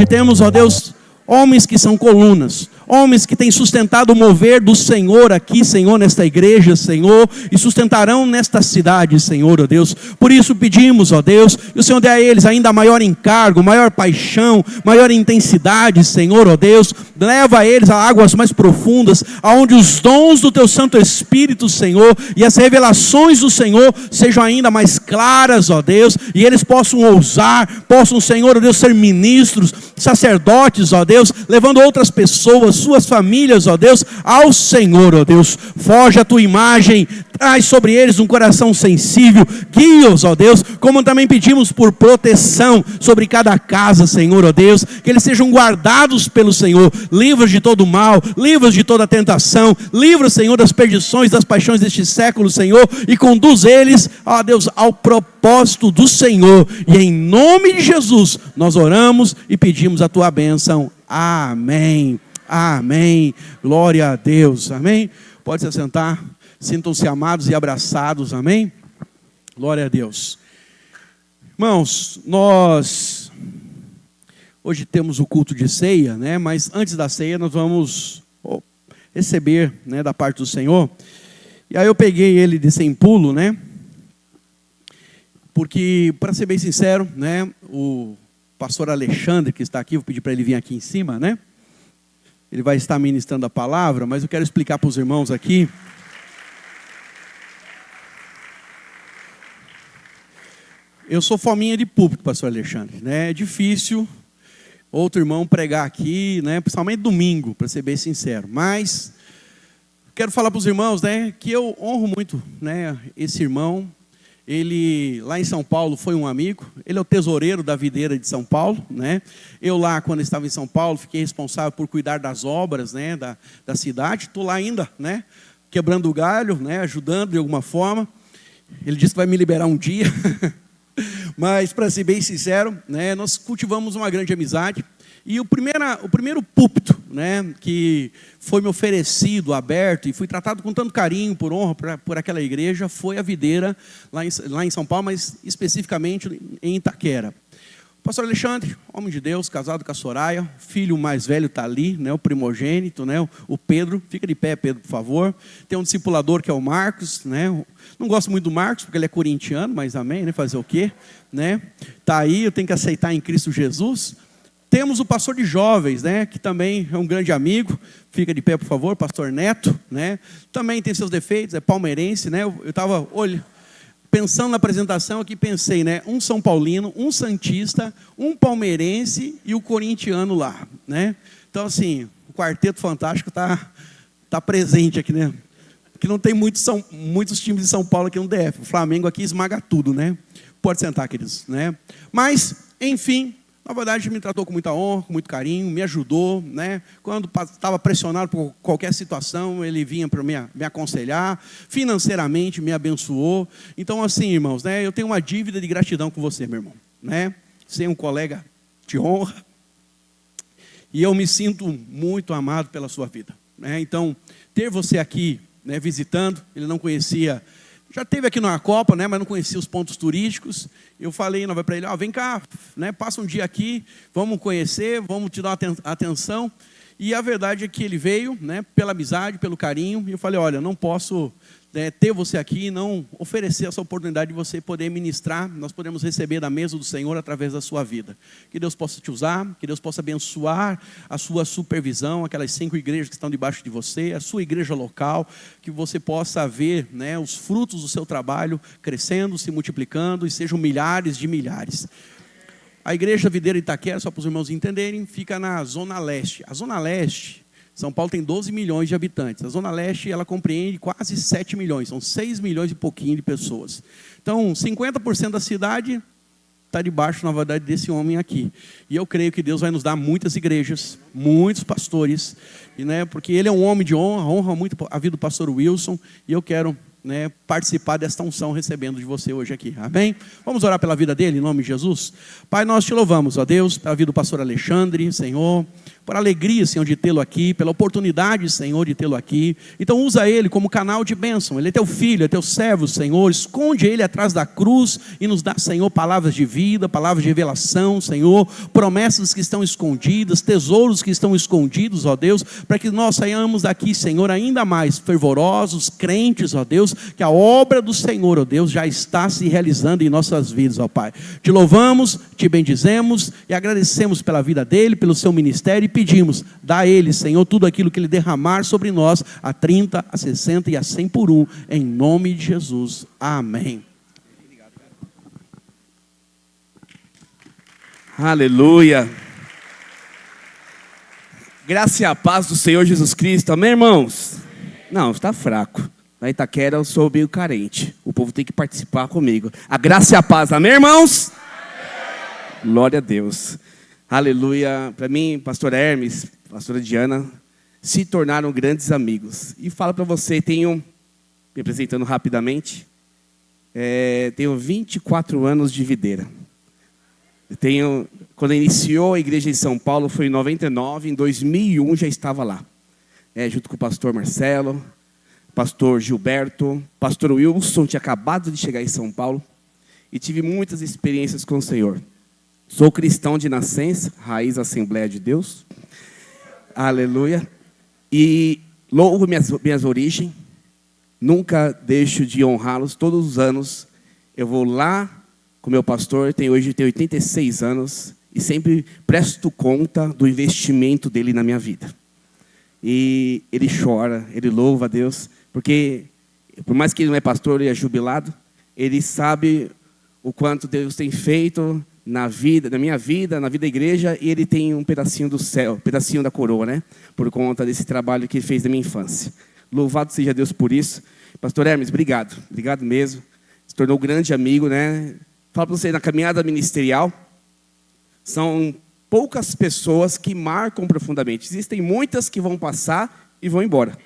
de termos, ó Deus, homens que são colunas, homens que têm sustentado o mover do Senhor aqui, Senhor, nesta igreja, Senhor, e sustentarão nesta cidade, Senhor, ó Deus. Por isso pedimos, ó Deus, que o Senhor dê a eles ainda maior encargo, maior paixão, maior intensidade, Senhor, ó Deus. Leva eles a águas mais profundas, aonde os dons do Teu Santo Espírito, Senhor, e as revelações do Senhor sejam ainda mais claras, ó Deus, e eles possam ousar, possam, Senhor, ó Deus, ser ministros, sacerdotes, ó Deus, levando outras pessoas, suas famílias, ó Deus, ao Senhor, ó Deus. Forge a Tua imagem, traz sobre eles um coração sensível, guia-os, ó Deus, como também pedimos por proteção sobre cada casa, Senhor, ó Deus, que eles sejam guardados pelo Senhor, livros de todo mal, livros de toda tentação, livros, Senhor, das perdições, das paixões deste século, Senhor, e conduz eles, ó Deus, ao propósito do Senhor, e em nome de Jesus, nós oramos e pedimos a Tua bênção. Amém. Amém, glória a Deus, amém. Pode se assentar, sintam-se amados e abraçados, amém. Glória a Deus. Irmãos, nós hoje temos o culto de ceia, né? Mas antes da ceia nós vamos receber, né, da parte do Senhor. E aí eu peguei ele de sem pulo, né? Porque, para ser bem sincero, né, o pastor Alexandre que está aqui, vou pedir para ele vir aqui em cima, né? Ele vai estar ministrando a palavra, mas eu quero explicar para os irmãos aqui. Eu sou fominha de púlpito, pastor Alexandre, né? É difícil outro irmão pregar aqui, né? Principalmente domingo, para ser bem sincero. Mas quero falar para os irmãos, né, que eu honro muito, né, esse irmão. Ele, lá em São Paulo, foi um amigo. Ele é o tesoureiro da videira de São Paulo, né? Eu lá, quando estava em São Paulo, fiquei responsável por cuidar das obras, né, da cidade. Estou lá ainda, né, quebrando o galho, né, ajudando de alguma forma. Ele disse que vai me liberar um dia. Mas, para ser bem sincero, né, nós cultivamos uma grande amizade. E o primeiro púlpito, né, que foi me oferecido, aberto, e fui tratado com tanto carinho, por honra, por aquela igreja, foi a videira, lá em São Paulo, mas especificamente em Itaquera. O pastor Alexandre, homem de Deus, casado com a Soraya, filho mais velho está ali, né, o primogênito, né, o Pedro. Fica de pé, Pedro, por favor. Tem um discipulador que é o Marcos, né? Não gosto muito do Marcos, porque ele é corintiano, mas amém, né? Fazer o quê? Né? Está aí, eu tenho que aceitar em Cristo Jesus. Temos o pastor de jovens, né, que também é um grande amigo. Fica de pé, por favor, pastor Neto, né? Também tem seus defeitos, é palmeirense, né? Eu estava pensando na apresentação aqui, pensei, né? Um São Paulino, um santista, um palmeirense e o corintiano lá, né? Então, assim, o quarteto fantástico tá presente aqui, né? Que não tem muitos times de São Paulo aqui no DF. O Flamengo aqui esmaga tudo, né? Pode sentar, queridos, né? Mas, enfim, na verdade, me tratou com muita honra, com muito carinho, me ajudou, né? Quando estava pressionado por qualquer situação, ele vinha para me aconselhar, financeiramente me abençoou. Então, assim, irmãos, né? Eu tenho uma dívida de gratidão com você, meu irmão, né? Você é um colega de honra e eu me sinto muito amado pela sua vida, né? Então, ter você aqui, né, visitando, ele não conhecia. Já esteve aqui na Copa, né, mas não conhecia os pontos turísticos. Eu falei para ele, vem cá, né, passa um dia aqui, vamos conhecer, vamos te dar uma atenção. E a verdade é que ele veio, né, pela amizade, pelo carinho. E eu falei, olha, não posso, né, ter você aqui e não oferecer essa oportunidade de você poder ministrar. Nós podemos receber da mesa do Senhor através da sua vida. Que Deus possa te usar, que Deus possa abençoar a sua supervisão, aquelas 5 igrejas que estão debaixo de você, a sua igreja local, que você possa ver, né, os frutos do seu trabalho crescendo, se multiplicando e sejam milhares de milhares. A igreja Videira Itaquera, só para os irmãos entenderem, fica na Zona Leste. A Zona Leste, São Paulo tem 12 milhões de habitantes. A Zona Leste, ela compreende quase 7 milhões. São 6 milhões e pouquinho de pessoas. Então, 50% da cidade está debaixo, na verdade, desse homem aqui. E eu creio que Deus vai nos dar muitas igrejas, muitos pastores, e, né, porque ele é um homem de honra, honra muito a vida do pastor Wilson, e eu quero, né, participar desta unção recebendo de você hoje aqui, amém? Vamos orar pela vida dele, em nome de Jesus? Pai, nós te louvamos, ó Deus, pela vida do pastor Alexandre, Senhor. por alegria, Senhor, de tê-lo aqui, pela oportunidade, Senhor, de tê-lo aqui. Então usa ele como canal de bênção. Ele é teu filho, é teu servo, Senhor. Esconde ele atrás da cruz e nos dá, Senhor, palavras de vida, palavras de revelação, Senhor, promessas que estão escondidas, tesouros que estão escondidos, ó Deus, para que nós saiamos daqui, Senhor, ainda mais fervorosos, crentes, ó Deus, que a obra do Senhor, ó Deus, já está se realizando em nossas vidas, ó Pai. Te louvamos, te bendizemos e agradecemos pela vida dele, pelo seu ministério e pedimos, dá a ele, Senhor, tudo aquilo que ele derramar sobre nós, a 30, a 60 e a 100 por um, em nome de Jesus. Amém. Aleluia. Graça e a paz do Senhor Jesus Cristo. Amém, irmãos? Não, está fraco. Na Itaquera eu sou meio carente. O povo tem que participar comigo. A graça e a paz. Amém, irmãos? Amém. Glória a Deus. Aleluia. Para mim, pastor Hermes, pastora Diana, se tornaram grandes amigos. E falo para você, me apresentando rapidamente, tenho 24 anos de videira. Quando iniciou a igreja em São Paulo, foi em 99, em 2001 já estava lá. Junto com o pastor Marcelo, pastor Gilberto, pastor Wilson, tinha acabado de chegar em São Paulo. E tive muitas experiências com o Senhor. Sou cristão de nascença, raiz Assembleia de Deus. Aleluia. E louvo minhas origens. Nunca deixo de honrá-los. Todos os anos eu vou lá com meu pastor, hoje tem 86 anos, e sempre presto conta do investimento dele na minha vida. E ele chora, ele louva a Deus, porque por mais que ele não é pastor, ele é jubilado, ele sabe o quanto Deus tem feito na minha vida, na vida da igreja, e ele tem um pedacinho do céu, um pedacinho da coroa, né? Por conta desse trabalho que ele fez na minha infância. Louvado seja Deus por isso. Pastor Hermes, obrigado mesmo. Se tornou um grande amigo, né? Falo para você, na caminhada ministerial, são poucas pessoas que marcam profundamente. Existem muitas que vão passar e vão embora.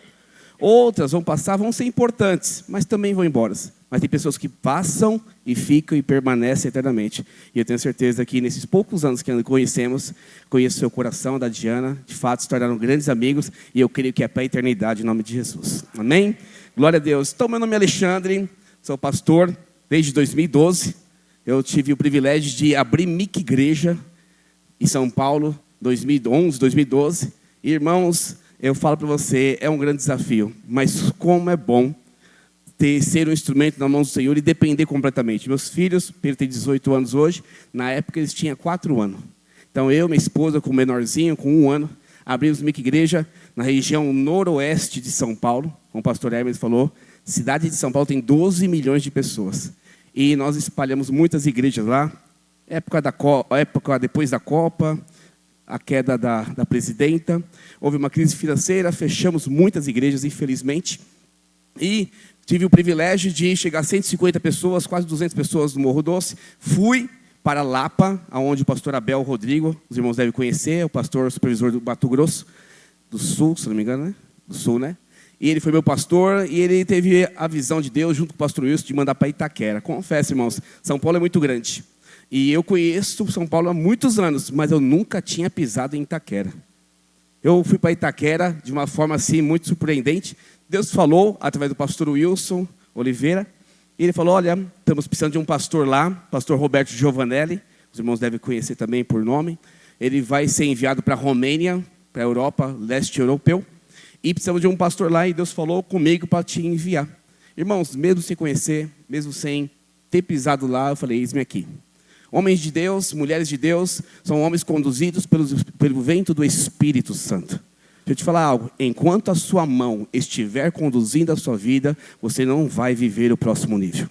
Outras vão passar, vão ser importantes, mas também vão embora. Mas tem pessoas que passam e ficam e permanecem eternamente. E eu tenho certeza que nesses poucos anos que conhecemos, conheço o seu coração, da Diana, de fato se tornaram grandes amigos, e eu creio que é para a eternidade, em nome de Jesus. Amém? Glória a Deus. Então, meu nome é Alexandre, sou pastor desde 2012. Eu tive o privilégio de abrir MIC Igreja em São Paulo, 2011, 2012. E, irmãos, eu falo para você, é um grande desafio. Mas como é bom ser um instrumento na mão do Senhor e depender completamente. Meus filhos, Pedro tem 18 anos hoje, na época eles tinham 4 anos. Então eu, minha esposa, com o menorzinho, com 1 ano, abrimos MIC Igreja na região noroeste de São Paulo. Como o pastor Hermes falou, cidade de São Paulo tem 12 milhões de pessoas. E nós espalhamos muitas igrejas lá. Época depois da Copa, a queda da presidenta. Houve uma crise financeira, fechamos muitas igrejas, infelizmente. E tive o privilégio de chegar a 150 pessoas, quase 200 pessoas no Morro Doce. Fui para Lapa, onde o pastor Abel Rodrigo, os irmãos devem conhecer, o pastor supervisor do Mato Grosso do Sul, se não me engano, né? Do Sul, né? E ele foi meu pastor, e ele teve a visão de Deus, junto com o pastor Wilson, de mandar para Itaquera. Confesso, irmãos, São Paulo é muito grande. E eu conheço São Paulo há muitos anos, mas eu nunca tinha pisado em Itaquera. Eu fui para Itaquera de uma forma assim, muito surpreendente. Deus falou, através do pastor Wilson Oliveira, e ele falou, olha, estamos precisando de um pastor lá, pastor Roberto Giovanelli, os irmãos devem conhecer também por nome. Ele vai ser enviado para a Romênia, para a Europa, leste europeu. E precisamos de um pastor lá, e Deus falou comigo para te enviar. Irmãos, mesmo sem conhecer, mesmo sem ter pisado lá, eu falei, eis-me aqui. Homens de Deus, mulheres de Deus, são homens conduzidos pelo vento do Espírito Santo. Deixa eu te falar algo, enquanto a sua mão estiver conduzindo a sua vida, você não vai viver o próximo nível.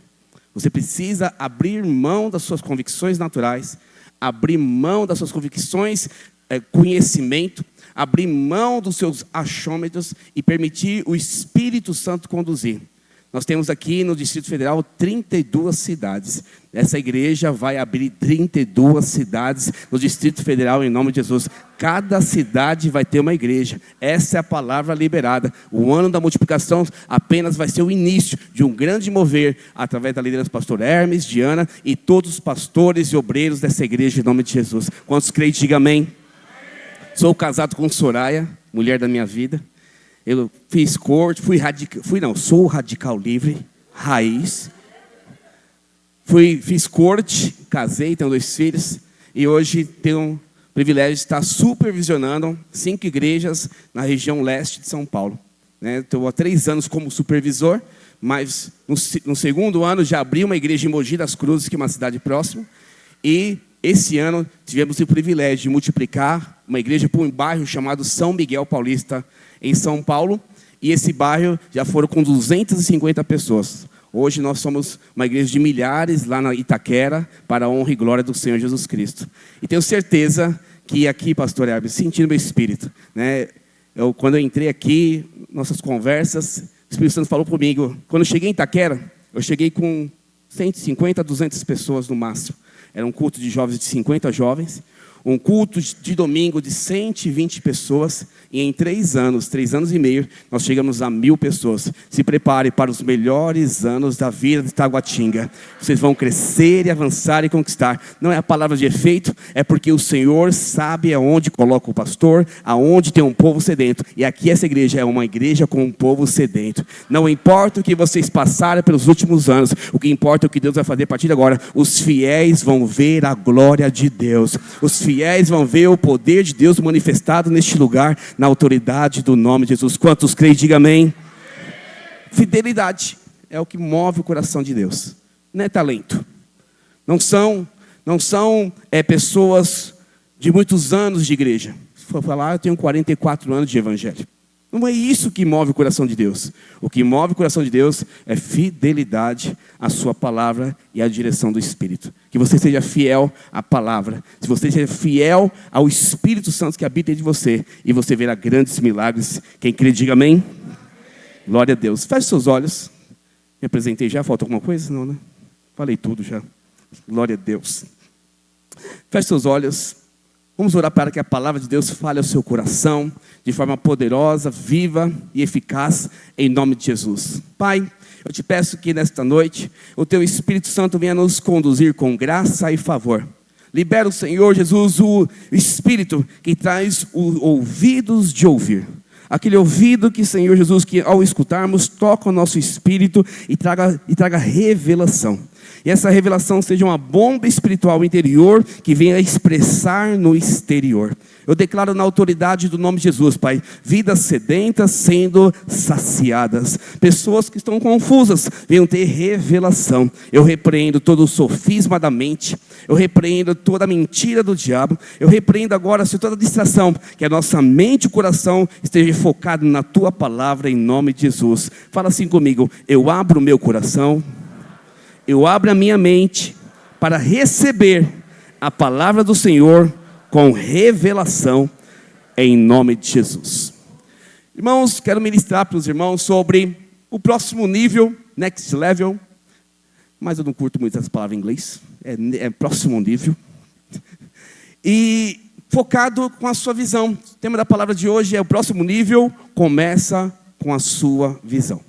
Você precisa abrir mão das suas convicções naturais, abrir mão das suas convicções, conhecimento, abrir mão dos seus achômetros e permitir o Espírito Santo conduzir. Nós temos aqui no Distrito Federal 32 cidades. Essa igreja vai abrir 32 cidades no Distrito Federal em nome de Jesus. Cada cidade vai ter uma igreja. Essa é a palavra liberada. O ano da multiplicação apenas vai ser o início de um grande mover através da liderança do pastor Hermes, Diana e todos os pastores e obreiros dessa igreja em nome de Jesus. Quantos creem, diga amém. Sou casado com Soraya, mulher da minha vida. Eu fiz corte, sou radical livre, raiz. Fiz corte, casei, tenho 2 filhos. E hoje tenho o privilégio de estar supervisionando 5 igrejas na região leste de São Paulo. Estou há 3 anos como supervisor, mas no segundo ano já abri uma igreja em Mogi das Cruzes, que é uma cidade próxima. E esse ano tivemos o privilégio de multiplicar uma igreja para um bairro chamado São Miguel Paulista, em São Paulo. E esse bairro já foram com 250 pessoas. Hoje nós somos uma igreja de milhares lá na Itaquera, para a honra e glória do Senhor Jesus Cristo. E tenho certeza que aqui, pastor Hermes, sentindo meu espírito, quando eu entrei aqui, nossas conversas, o Espírito Santo falou comigo. Quando eu cheguei em Itaquera, eu cheguei com 150 a 200 pessoas no máximo. Era um culto de jovens de 50 jovens. Um culto de domingo de 120 pessoas. E em 3 anos e meio, nós chegamos a 1000 pessoas. Se prepare para os melhores anos da vida de Taguatinga. Vocês vão crescer e avançar e conquistar. Não é a palavra de efeito, é porque o Senhor sabe aonde coloca o pastor, aonde tem um povo sedento. E aqui essa igreja é uma igreja com um povo sedento. Não importa o que vocês passaram pelos últimos anos, o que importa é o que Deus vai fazer a partir de agora. Os fiéis vão ver a glória de Deus. Os fiéis vão ver o poder de Deus manifestado neste lugar, na autoridade do nome de Jesus. Quantos creem, diga amém. Fidelidade é o que move o coração de Deus. Não é talento. Não são pessoas de muitos anos de igreja. Se for falar, eu tenho 44 anos de evangelho. Não é isso que move o coração de Deus. O que move o coração de Deus é fidelidade à sua palavra e à direção do Espírito. Que você seja fiel à palavra. Se você seja fiel ao Espírito Santo que habita em você, e você verá grandes milagres. Quem crê, diga amém. Glória a Deus. Feche seus olhos. Me apresentei já? Falta alguma coisa? Não, né? Falei tudo já. Glória a Deus. Feche seus olhos. Vamos orar para que a palavra de Deus fale ao seu coração de forma poderosa, viva e eficaz, em nome de Jesus. Pai, eu te peço que nesta noite o teu Espírito Santo venha nos conduzir com graça e favor. Libera o Senhor Jesus, o Espírito que traz os ouvidos de ouvir. Aquele ouvido que, Senhor Jesus, que ao escutarmos, toca o nosso espírito e traga revelação. E essa revelação seja uma bomba espiritual interior que venha expressar no exterior. Eu declaro na autoridade do nome de Jesus, Pai, vidas sedentas sendo saciadas. Pessoas que estão confusas venham ter revelação. Eu repreendo todo o sofisma da mente. Eu repreendo toda a mentira do diabo. Eu repreendo agora toda a distração. Que a nossa mente e o coração esteja focado na Tua palavra em nome de Jesus. Fala assim comigo: eu abro o meu coração. Eu abro a minha mente para receber a palavra do Senhor com revelação em nome de Jesus. Irmãos, quero ministrar para os irmãos sobre o próximo nível, next level. Mas eu não curto muito essa palavra em inglês. É próximo nível. E focado com a sua visão. O tema da palavra de hoje é o próximo nível, começa com a sua visão.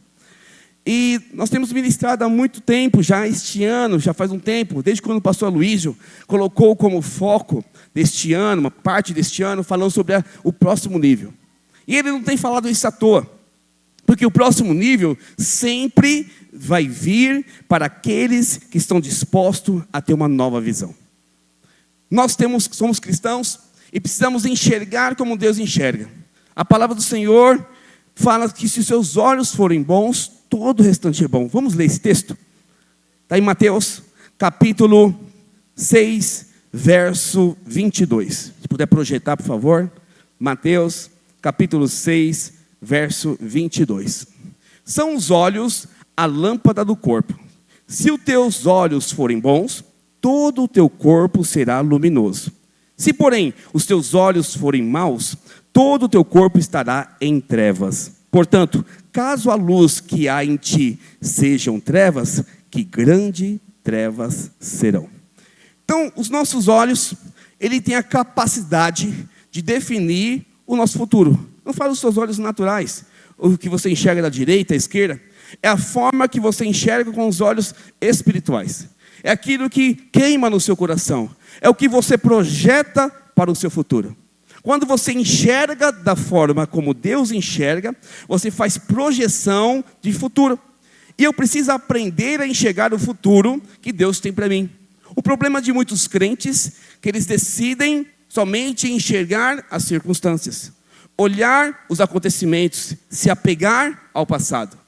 E nós temos ministrado há muito tempo, já este ano, já faz um tempo, desde quando o pastor Aloysio colocou como foco deste ano, uma parte deste ano, falando sobre o próximo nível. E ele não tem falado isso à toa, porque o próximo nível sempre vai vir para aqueles que estão dispostos a ter uma nova visão. Nós somos cristãos e precisamos enxergar como Deus enxerga. A palavra do Senhor fala que se seus olhos forem bons, todo o restante é bom. Vamos ler esse texto? Está em Mateus, capítulo 6, verso 22. Se puder projetar, por favor. Mateus, capítulo 6, verso 22. São os olhos a lâmpada do corpo. Se os teus olhos forem bons, todo o teu corpo será luminoso. Se, porém, os teus olhos forem maus, todo o teu corpo estará em trevas. Portanto, caso a luz que há em ti sejam trevas, que grandes trevas serão. Então, os nossos olhos, ele tem a capacidade de definir o nosso futuro. Não fala dos seus olhos naturais, o que você enxerga da direita, à esquerda. É a forma que você enxerga com os olhos espirituais. É aquilo que queima no seu coração. É o que você projeta para o seu futuro. Quando você enxerga da forma como Deus enxerga, você faz projeção de futuro. E eu preciso aprender a enxergar o futuro que Deus tem para mim. O problema de muitos crentes, que eles decidem somente enxergar as circunstâncias, olhar os acontecimentos, se apegar ao passado.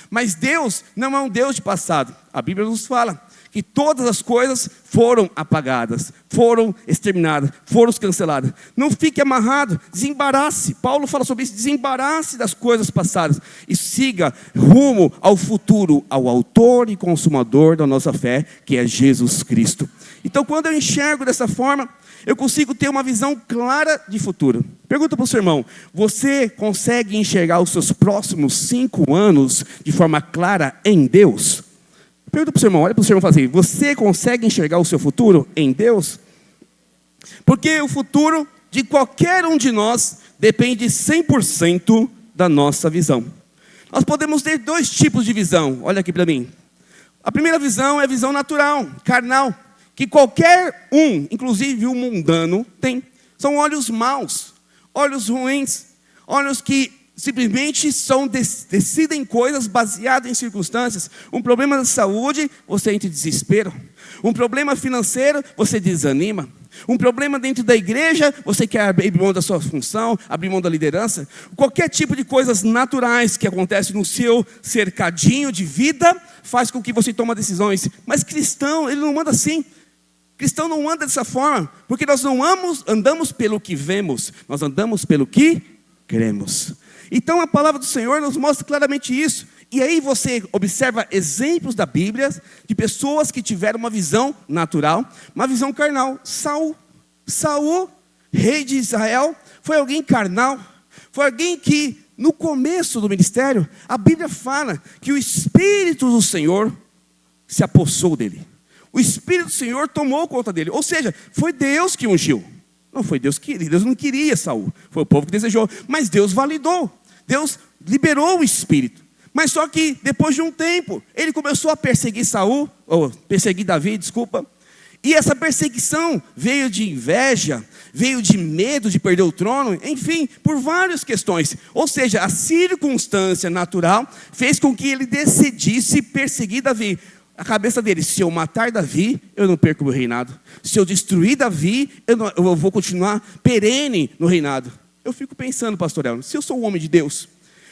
Mas Deus não é um Deus de passado. A Bíblia nos fala que todas as coisas foram apagadas, foram exterminadas, foram canceladas. Não fique amarrado, desembarace. Paulo fala sobre isso, desembarace das coisas passadas e siga rumo ao futuro, ao autor e consumador da nossa fé, que é Jesus Cristo. Então, quando eu enxergo dessa forma, eu consigo ter uma visão clara de futuro. Pergunta para o seu irmão: você consegue enxergar os seus próximos 5 anos de forma clara em Deus? Pergunta para o seu irmão, olha para o seu irmão e fala assim: você consegue enxergar o seu futuro em Deus? Porque o futuro de qualquer um de nós depende 100% da nossa visão. Nós podemos ter 2 tipos de visão, olha aqui para mim. A primeira visão é a visão natural, carnal, que qualquer um, inclusive o mundano, tem. São olhos maus, olhos ruins, olhos que simplesmente decidem coisas baseadas em circunstâncias. Um problema de saúde, você entra em desespero. Um problema financeiro, você desanima. Um problema dentro da igreja, você quer abrir mão da sua função, abrir mão da liderança. Qualquer tipo de coisas naturais que acontecem no seu cercadinho de vida, faz com que você tome decisões. Mas cristão, ele não anda assim. Cristão não anda dessa forma, porque nós não andamos pelo que vemos, nós andamos pelo que cremos. Então a palavra do Senhor nos mostra claramente isso. E aí você observa exemplos da Bíblia de pessoas que tiveram uma visão natural, uma visão carnal. Saul, rei de Israel, foi alguém carnal, foi alguém que no começo do ministério, a Bíblia fala que o Espírito do Senhor se apossou dele. O Espírito do Senhor tomou conta dele, ou seja, foi Deus que ungiu. Não foi Deus que queria, Deus não queria Saul, foi o povo que desejou, mas Deus validou, Deus liberou o Espírito. Mas só que depois de um tempo, ele começou a perseguir Davi, e essa perseguição veio de inveja, veio de medo de perder o trono, enfim, por várias questões. Ou seja, a circunstância natural fez com que ele decidisse perseguir Davi. A cabeça dele: se eu matar Davi, eu não perco o meu reinado. Se eu destruir Davi, eu vou continuar perene no reinado. Eu fico pensando, pastor Elno, se eu sou um homem de Deus,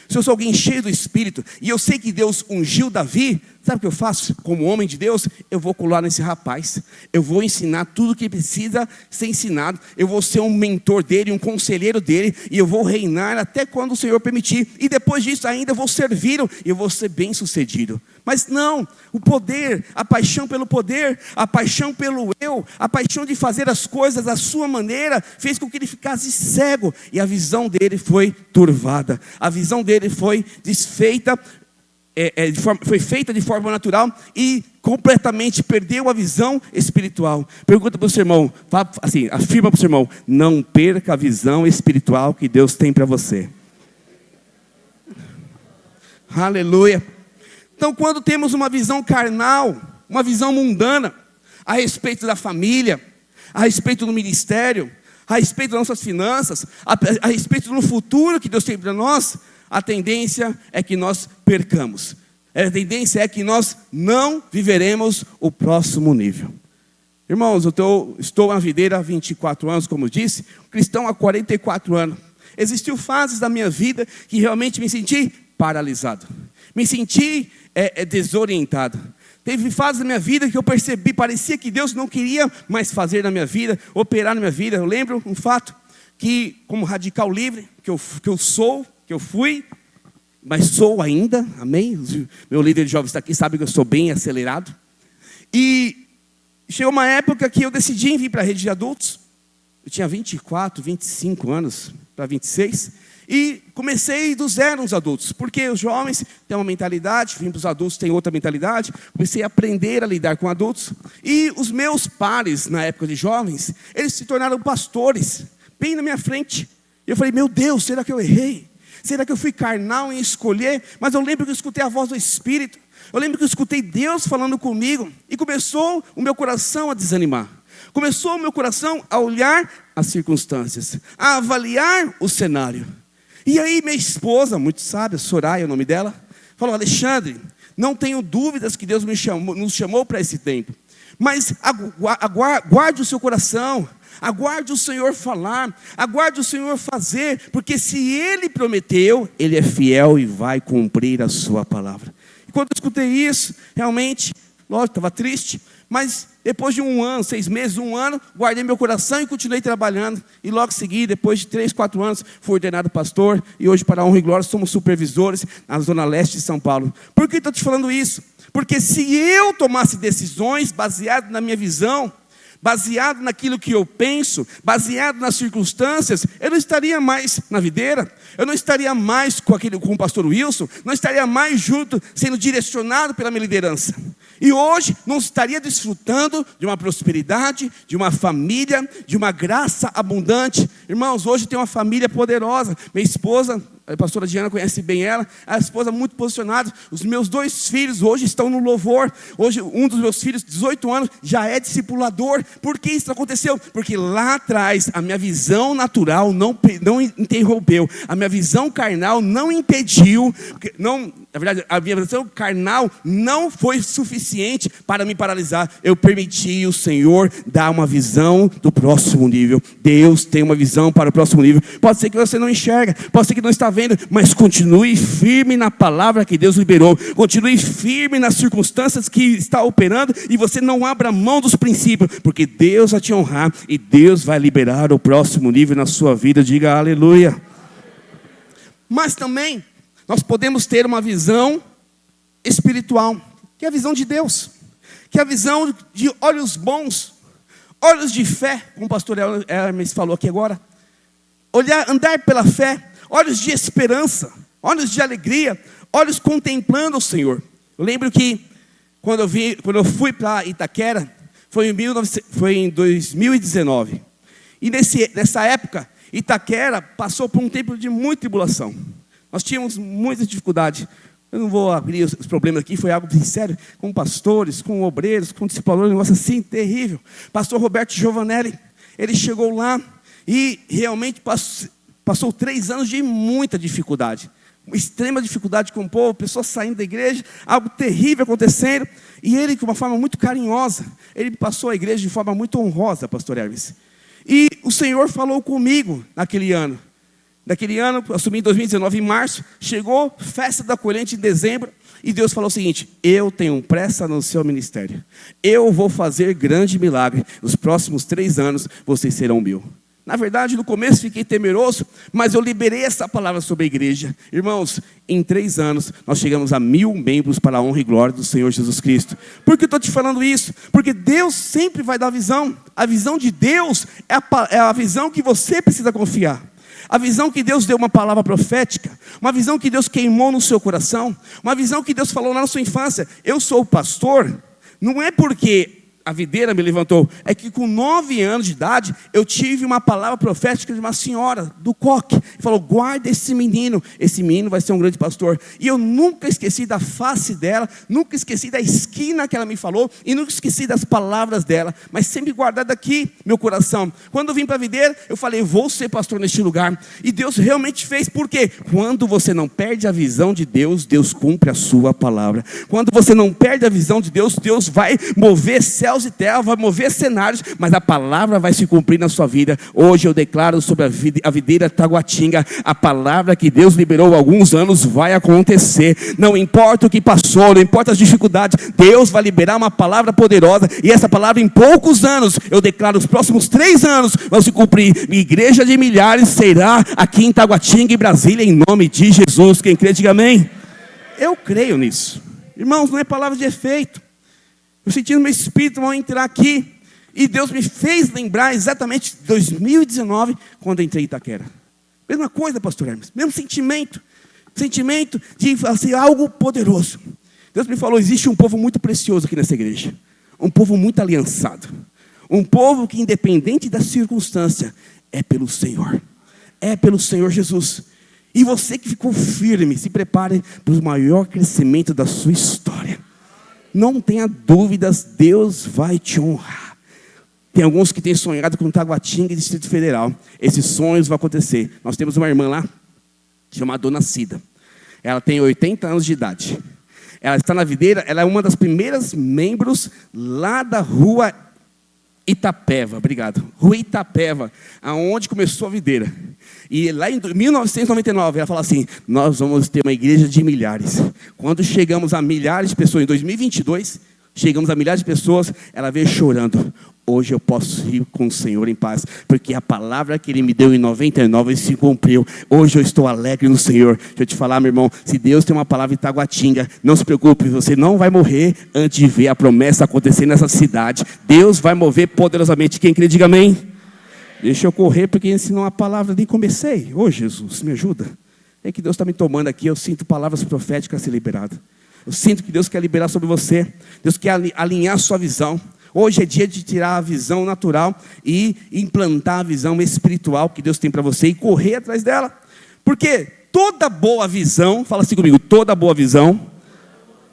se eu sou alguém cheio do Espírito, e eu sei que Deus ungiu Davi, sabe o que eu faço? Como homem de Deus, eu vou colar nesse rapaz, eu vou ensinar tudo o que precisa ser ensinado, eu vou ser um mentor dele, um conselheiro dele, e eu vou reinar até quando o Senhor permitir, e depois disso ainda eu vou servi-lo, e eu vou ser bem sucedido. Mas não, o poder, a paixão pelo poder, a paixão pelo eu, a paixão de fazer as coisas da sua maneira, fez com que ele ficasse cego, e a visão dele foi turvada, a visão dele foi desfeita, foi feita de forma natural e completamente perdeu a visão espiritual. Pergunta para o seu irmão, fala assim, afirma para o seu irmão: não perca a visão espiritual que Deus tem para você. Aleluia. Então, quando temos uma visão carnal, uma visão mundana, a respeito da família, a respeito do ministério, a respeito das nossas finanças, a respeito do futuro que Deus tem para nós, a tendência é que nós percamos. A tendência é que nós não viveremos o próximo nível. Irmãos, eu estou na videira há 24 anos, como eu disse, cristão há 44 anos. Existiu fases da minha vida que realmente me senti paralisado. Me senti desorientado. Teve fases da minha vida que eu percebi, parecia que Deus não queria mais fazer na minha vida, operar na minha vida. Eu lembro um fato, que como radical livre, que eu fui, mas sou ainda, amém? Meu líder de jovens está aqui, sabe que eu sou bem acelerado. E chegou uma época que eu decidi vir para a rede de adultos. Eu tinha 24, 25 anos, para 26. E comecei do zero nos adultos, porque os jovens têm uma mentalidade, vim para os adultos, têm outra mentalidade. Comecei a aprender a lidar com adultos. E os meus pares, na época de jovens, eles se tornaram pastores, bem na minha frente. E eu falei: meu Deus, será que eu errei? Será que eu fui carnal em escolher? Mas eu lembro que eu escutei a voz do Espírito. Eu lembro que eu escutei Deus falando comigo. E começou o meu coração a desanimar. Começou o meu coração a olhar as circunstâncias, a avaliar o cenário. E aí minha esposa, muito sábia, Soraya é o nome dela, falou: Alexandre, não tenho dúvidas que Deus nos chamou para esse tempo. Mas guarde o seu coração, aguarde o Senhor falar, aguarde o Senhor fazer, porque se Ele prometeu, Ele é fiel e vai cumprir a sua palavra. E quando eu escutei isso, realmente, lógico, estava triste, mas depois de 1 ano, 6 meses, 1 ano, guardei meu coração e continuei trabalhando. E logo em seguida, depois de 3, 4 anos, fui ordenado pastor. E hoje, para a honra e glória, somos supervisores na Zona Leste de São Paulo. Por que estou te falando isso? Porque se eu tomasse decisões baseadas na minha visão, baseado naquilo que eu penso, baseado nas circunstâncias, eu não estaria mais na videira, eu não estaria mais com o pastor Wilson, não estaria mais junto, sendo direcionado pela minha liderança. E hoje não estaria desfrutando de uma prosperidade, de uma família, de uma graça abundante. Irmãos, hoje tem uma família poderosa. Minha esposa, a pastora Diana conhece bem ela, a esposa muito posicionada. Os meus 2 filhos hoje estão no louvor. Hoje um dos meus filhos, 18 anos, já é discipulador. Por que isso aconteceu? Porque lá atrás a minha visão natural não interrompeu. A minha visão carnal não impediu. Na verdade, a minha visão carnal não foi suficiente para me paralisar. Eu permiti o Senhor dar uma visão do próximo nível. Deus tem uma visão para o próximo nível. Pode ser que você não enxerga, pode ser que não está vendo, mas continue firme na palavra que Deus liberou. Continue firme nas circunstâncias que está operando e você não abra mão dos princípios, porque Deus vai te honrar e Deus vai liberar o próximo nível na sua vida. Diga aleluia. Mas também nós podemos ter uma visão espiritual, que é a visão de Deus, que é a visão de olhos bons, olhos de fé, como o pastor Hermes falou aqui agora. Andar pela fé, olhos de esperança, olhos de alegria, olhos contemplando o Senhor. Eu lembro que quando eu fui para Itaquera, foi em 2019. E nessa época, Itaquera passou por um tempo de muita tribulação. Nós tínhamos muita dificuldade. Eu não vou abrir os problemas aqui, foi algo sério, com pastores, com obreiros, com discipuladores, um negócio assim terrível. Pastor Roberto Giovanelli, ele chegou lá e realmente passou 3 anos de muita dificuldade. Uma extrema dificuldade com o povo, pessoas saindo da igreja, algo terrível acontecendo. E ele, de uma forma muito carinhosa, ele passou a igreja de forma muito honrosa, pastor Hermes. E o Senhor falou comigo naquele ano. Naquele ano, assumi em 2019, em março, chegou festa da colheita em dezembro, e Deus falou o seguinte: eu tenho pressa no seu ministério, eu vou fazer grande milagre, nos próximos 3 anos vocês serão 1000. Na verdade, no começo fiquei temeroso, mas eu liberei essa palavra sobre a igreja. Irmãos, em 3 anos, nós chegamos a 1000 membros para a honra e glória do Senhor Jesus Cristo. Por que eu estou te falando isso? Porque Deus sempre vai dar visão. A visão de Deus é a visão que você precisa confiar. A visão que Deus deu uma palavra profética, uma visão que Deus queimou no seu coração, uma visão que Deus falou lá na sua infância. Eu sou o pastor, não é porque a videira me levantou, é que com 9 anos de idade, eu tive uma palavra profética de uma senhora do coque, e falou: guarda esse menino vai ser um grande pastor. E eu nunca esqueci da face dela, nunca esqueci da esquina que ela me falou, e nunca esqueci das palavras dela, mas sempre guardado aqui meu coração. Quando eu vim para a videira, eu falei: vou ser pastor neste lugar, e Deus realmente fez. Por quê? Quando você não perde a visão de Deus, Deus cumpre a sua palavra. Quando você não perde a visão de Deus, Deus vai mover céus e terra, vai mover cenários, mas a palavra vai se cumprir na sua vida. Hoje eu declaro sobre a videira Taguatinga, a palavra que Deus liberou há alguns anos vai acontecer. Não importa o que passou, não importa as dificuldades, Deus vai liberar uma palavra poderosa, e essa palavra em poucos anos, eu declaro, os próximos 3 anos vai se cumprir. Igreja de milhares será aqui em Taguatinga e Brasília, em nome de Jesus. Quem crê, diga amém. Eu creio nisso. Irmãos, não é palavra de efeito. Eu senti no meu espírito, vão entrar aqui, e Deus me fez lembrar exatamente de 2019, quando eu entrei em Itaquera. Mesma coisa, pastor Hermes, mesmo sentimento de fazer algo poderoso. Deus me falou: existe um povo muito precioso aqui nessa igreja, um povo muito aliançado, um povo que, independente da circunstância, é pelo Senhor Jesus. E você que ficou firme, se prepare para o maior crescimento da sua história. Não tenha dúvidas, Deus vai te honrar. Tem alguns que têm sonhado com Taguatinga e Distrito Federal. Esses sonhos vão acontecer. Nós temos uma irmã lá, chamada Dona Cida. Ela tem 80 anos de idade. Ela está na videira, ela é uma das primeiras membros lá da rua Itapeva, obrigado. Rua Itapeva, aonde começou a videira. E lá em 1999, ela fala assim, nós vamos ter uma igreja de milhares. Quando chegamos a milhares de pessoas, em 2022, chegamos a milhares de pessoas, ela veio chorando. Hoje eu posso ir com o Senhor em paz, porque a palavra que Ele me deu em 99 se cumpriu. Hoje eu estou alegre no Senhor. Deixa eu te falar, meu irmão, se Deus tem uma palavra em Taguatinga, não se preocupe, você não vai morrer antes de ver a promessa acontecer nessa cidade. Deus vai mover poderosamente. Quem crê, diga amém. Deixa eu correr, porque senão a palavra nem comecei. Ô Jesus, me ajuda. É que Deus está me tomando aqui, eu sinto palavras proféticas a ser liberadas. Eu sinto que Deus quer liberar sobre você. Deus quer alinhar a sua visão. Hoje é dia de tirar a visão natural e implantar a visão espiritual que Deus tem para você e correr atrás dela. Porque toda boa visão, fala assim comigo, toda boa visão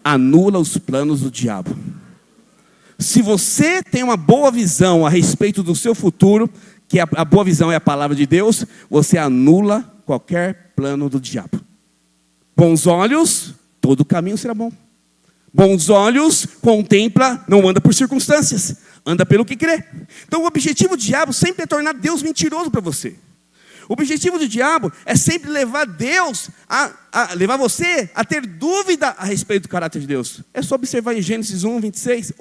anula os planos do diabo. Se você tem uma boa visão a respeito do seu futuro, que a boa visão é a palavra de Deus, você anula qualquer plano do diabo. Bons olhos, todo caminho será bom. Bons olhos, contempla, não anda por circunstâncias, anda pelo que crê. Então o objetivo do diabo sempre é tornar Deus mentiroso para você. O objetivo do diabo é sempre levar Deus, levar você a ter dúvida a respeito do caráter de Deus. É só observar em Gênesis 1, 26,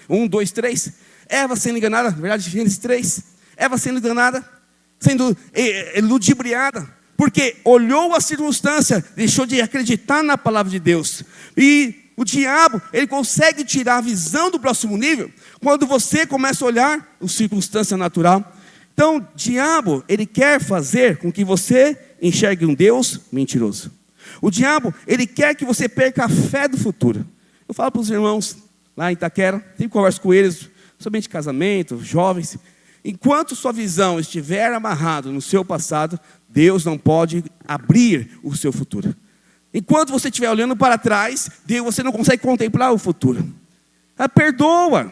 1, 2, 3. Eva sendo enganada, na verdade Gênesis 3. Eva sendo enganada, sendo ludibriada. Porque olhou a circunstância, deixou de acreditar na palavra de Deus. E o diabo, ele consegue tirar a visão do próximo nível quando você começa a olhar a circunstância natural. Então, o diabo, ele quer fazer com que você enxergue um Deus mentiroso. O diabo, ele quer que você perca a fé do futuro. Eu falo para os irmãos lá em Itaquera, sempre converso com eles, somente casamento, jovens. Enquanto sua visão estiver amarrada no seu passado, Deus não pode abrir o seu futuro. Enquanto você estiver olhando para trás, você não consegue contemplar o futuro. Perdoa,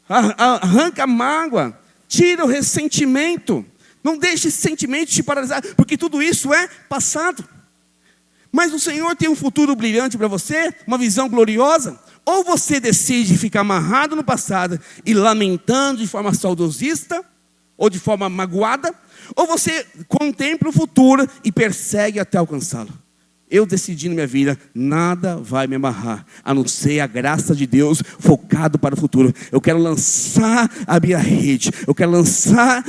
arranca a mágoa, tira o ressentimento. Não deixe esse sentimento te paralisar, porque tudo isso é passado. Mas o Senhor tem um futuro brilhante para você, uma visão gloriosa. Ou você decide ficar amarrado no passado e lamentando de forma saudosista, ou de forma magoada, ou você contempla o futuro e persegue até alcançá-lo. Eu decidi na minha vida, nada vai me amarrar, a não ser a graça de Deus focado para o futuro. Eu quero lançar a minha rede, eu quero lançar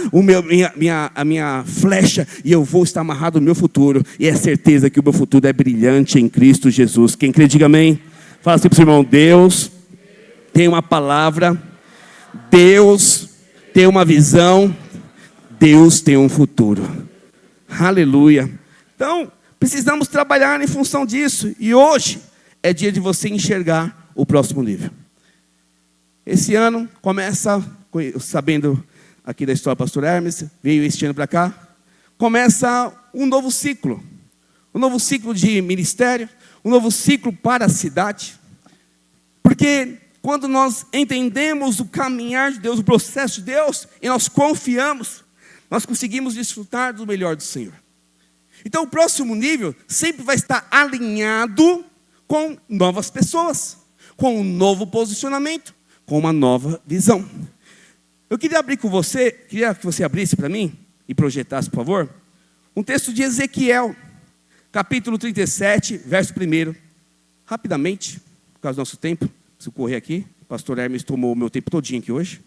a minha flecha, e eu vou estar amarrado no meu futuro. E é certeza que o meu futuro é brilhante em Cristo Jesus. Quem crê, diga amém. Fala assim para o seu irmão, Deus tem uma palavra, Deus tem uma visão, Deus tem um futuro. Aleluia. Então, precisamos trabalhar em função disso. E hoje é dia de você enxergar o próximo nível. Esse ano começa, sabendo aqui da história do pastor Hermes, veio este ano para cá, começa um novo ciclo. Um novo ciclo de ministério, um novo ciclo para a cidade. Porque quando nós entendemos o caminhar de Deus, o processo de Deus, e nós confiamos, nós conseguimos desfrutar do melhor do Senhor. Então o próximo nível sempre vai estar alinhado com novas pessoas, com um novo posicionamento, com uma nova visão. Eu queria abrir com você, queria que você abrisse para mim e projetasse, por favor, um texto de Ezequiel, capítulo 37, verso 1. Rapidamente, por causa do nosso tempo, preciso correr aqui. O pastor Hermes tomou o meu tempo todinho aqui hoje.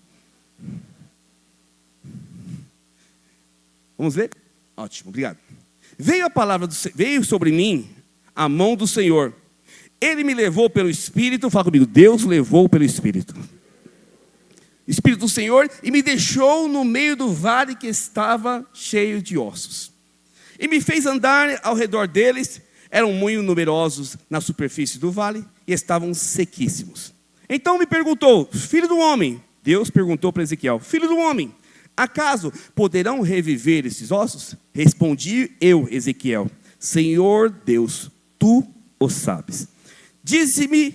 Vamos ver? Ótimo, obrigado. Veio sobre mim a mão do Senhor. Ele me levou pelo Espírito, fala comigo, Deus levou pelo Espírito. Espírito do Senhor, e me deixou no meio do vale que estava cheio de ossos. E me fez andar ao redor deles, eram muito numerosos na superfície do vale, e estavam sequíssimos. Então me perguntou, filho do homem, Deus perguntou para Ezequiel, filho do homem, acaso poderão reviver esses ossos? Respondi eu, Ezequiel, Senhor Deus, tu o sabes. Disse-me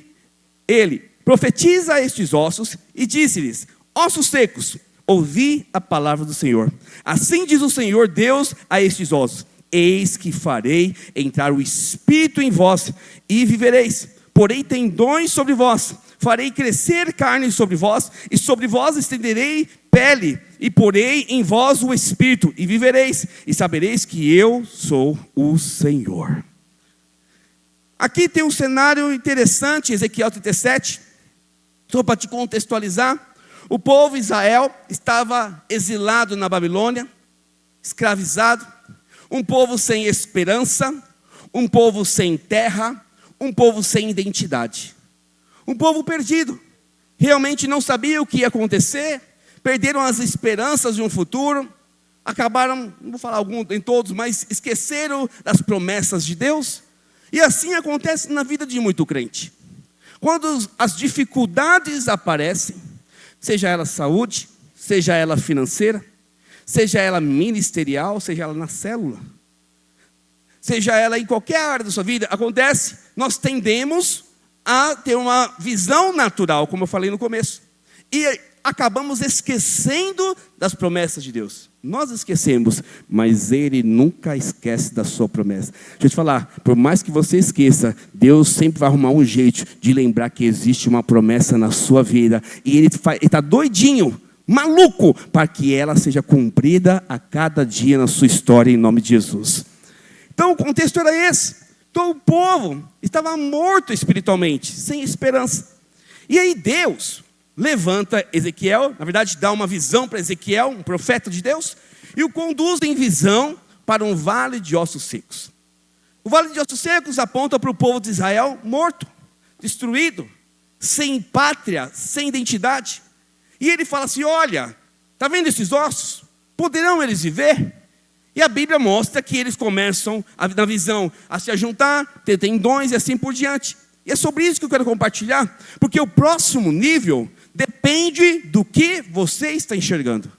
ele, profetiza a estes ossos, e disse-lhes, ossos secos, ouvi a palavra do Senhor. Assim diz o Senhor Deus a estes ossos: eis que farei entrar o Espírito em vós, e vivereis. Porei tendões sobre vós, farei crescer carne sobre vós, e sobre vós estenderei pele, e porei em vós o Espírito, e vivereis, e sabereis que eu sou o Senhor. Aqui tem um cenário interessante, Ezequiel 37, só para te contextualizar. O povo Israel estava exilado na Babilônia, escravizado, um povo sem esperança, um povo sem terra, um povo sem identidade, um povo perdido, realmente não sabia o que ia acontecer, perderam as esperanças de um futuro, acabaram, não vou falar alguns, em todos, mas esqueceram das promessas de Deus. E assim acontece na vida de muito crente. Quando as dificuldades aparecem, seja ela saúde, seja ela financeira, seja ela ministerial, seja ela na célula, seja ela em qualquer área da sua vida, acontece, nós tendemos a ter uma visão natural, como eu falei no começo, e acabamos esquecendo das promessas de Deus. Nós esquecemos, mas Ele nunca esquece da sua promessa. Deixa eu te falar, por mais que você esqueça, Deus sempre vai arrumar um jeito de lembrar que existe uma promessa na sua vida, e Ele está doidinho, maluco, para que ela seja cumprida a cada dia na sua história, em nome de Jesus. Então o contexto era esse. Então o povo estava morto espiritualmente, sem esperança. E aí Deus levanta Ezequiel, na verdade dá uma visão para Ezequiel, um profeta de Deus, e o conduz em visão para um vale de ossos secos. O vale de ossos secos aponta para o povo de Israel morto, destruído, sem pátria, sem identidade. E ele fala assim: olha, está vendo esses ossos? Poderão eles viver? E a Bíblia mostra que eles começam, na visão, a se ajuntar, ter tendões e assim por diante. E é sobre isso que eu quero compartilhar, porque o próximo nível depende do que você está enxergando.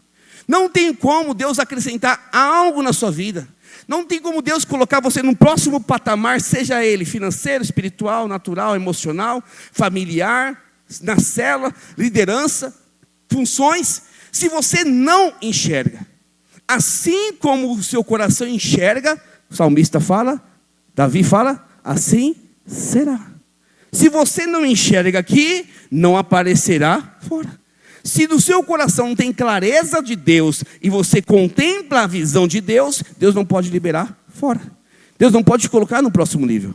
Não tem como Deus acrescentar algo na sua vida. Não tem como Deus colocar você num próximo patamar, seja ele financeiro, espiritual, natural, emocional, familiar, na célula, liderança, funções, se você não enxerga. Assim como o seu coração enxerga, o salmista fala, Davi fala, assim será. Se você não enxerga aqui, não aparecerá fora. Se no seu coração não tem clareza de Deus e você contempla a visão de Deus, Deus não pode liberar fora. Deus não pode te colocar no próximo nível.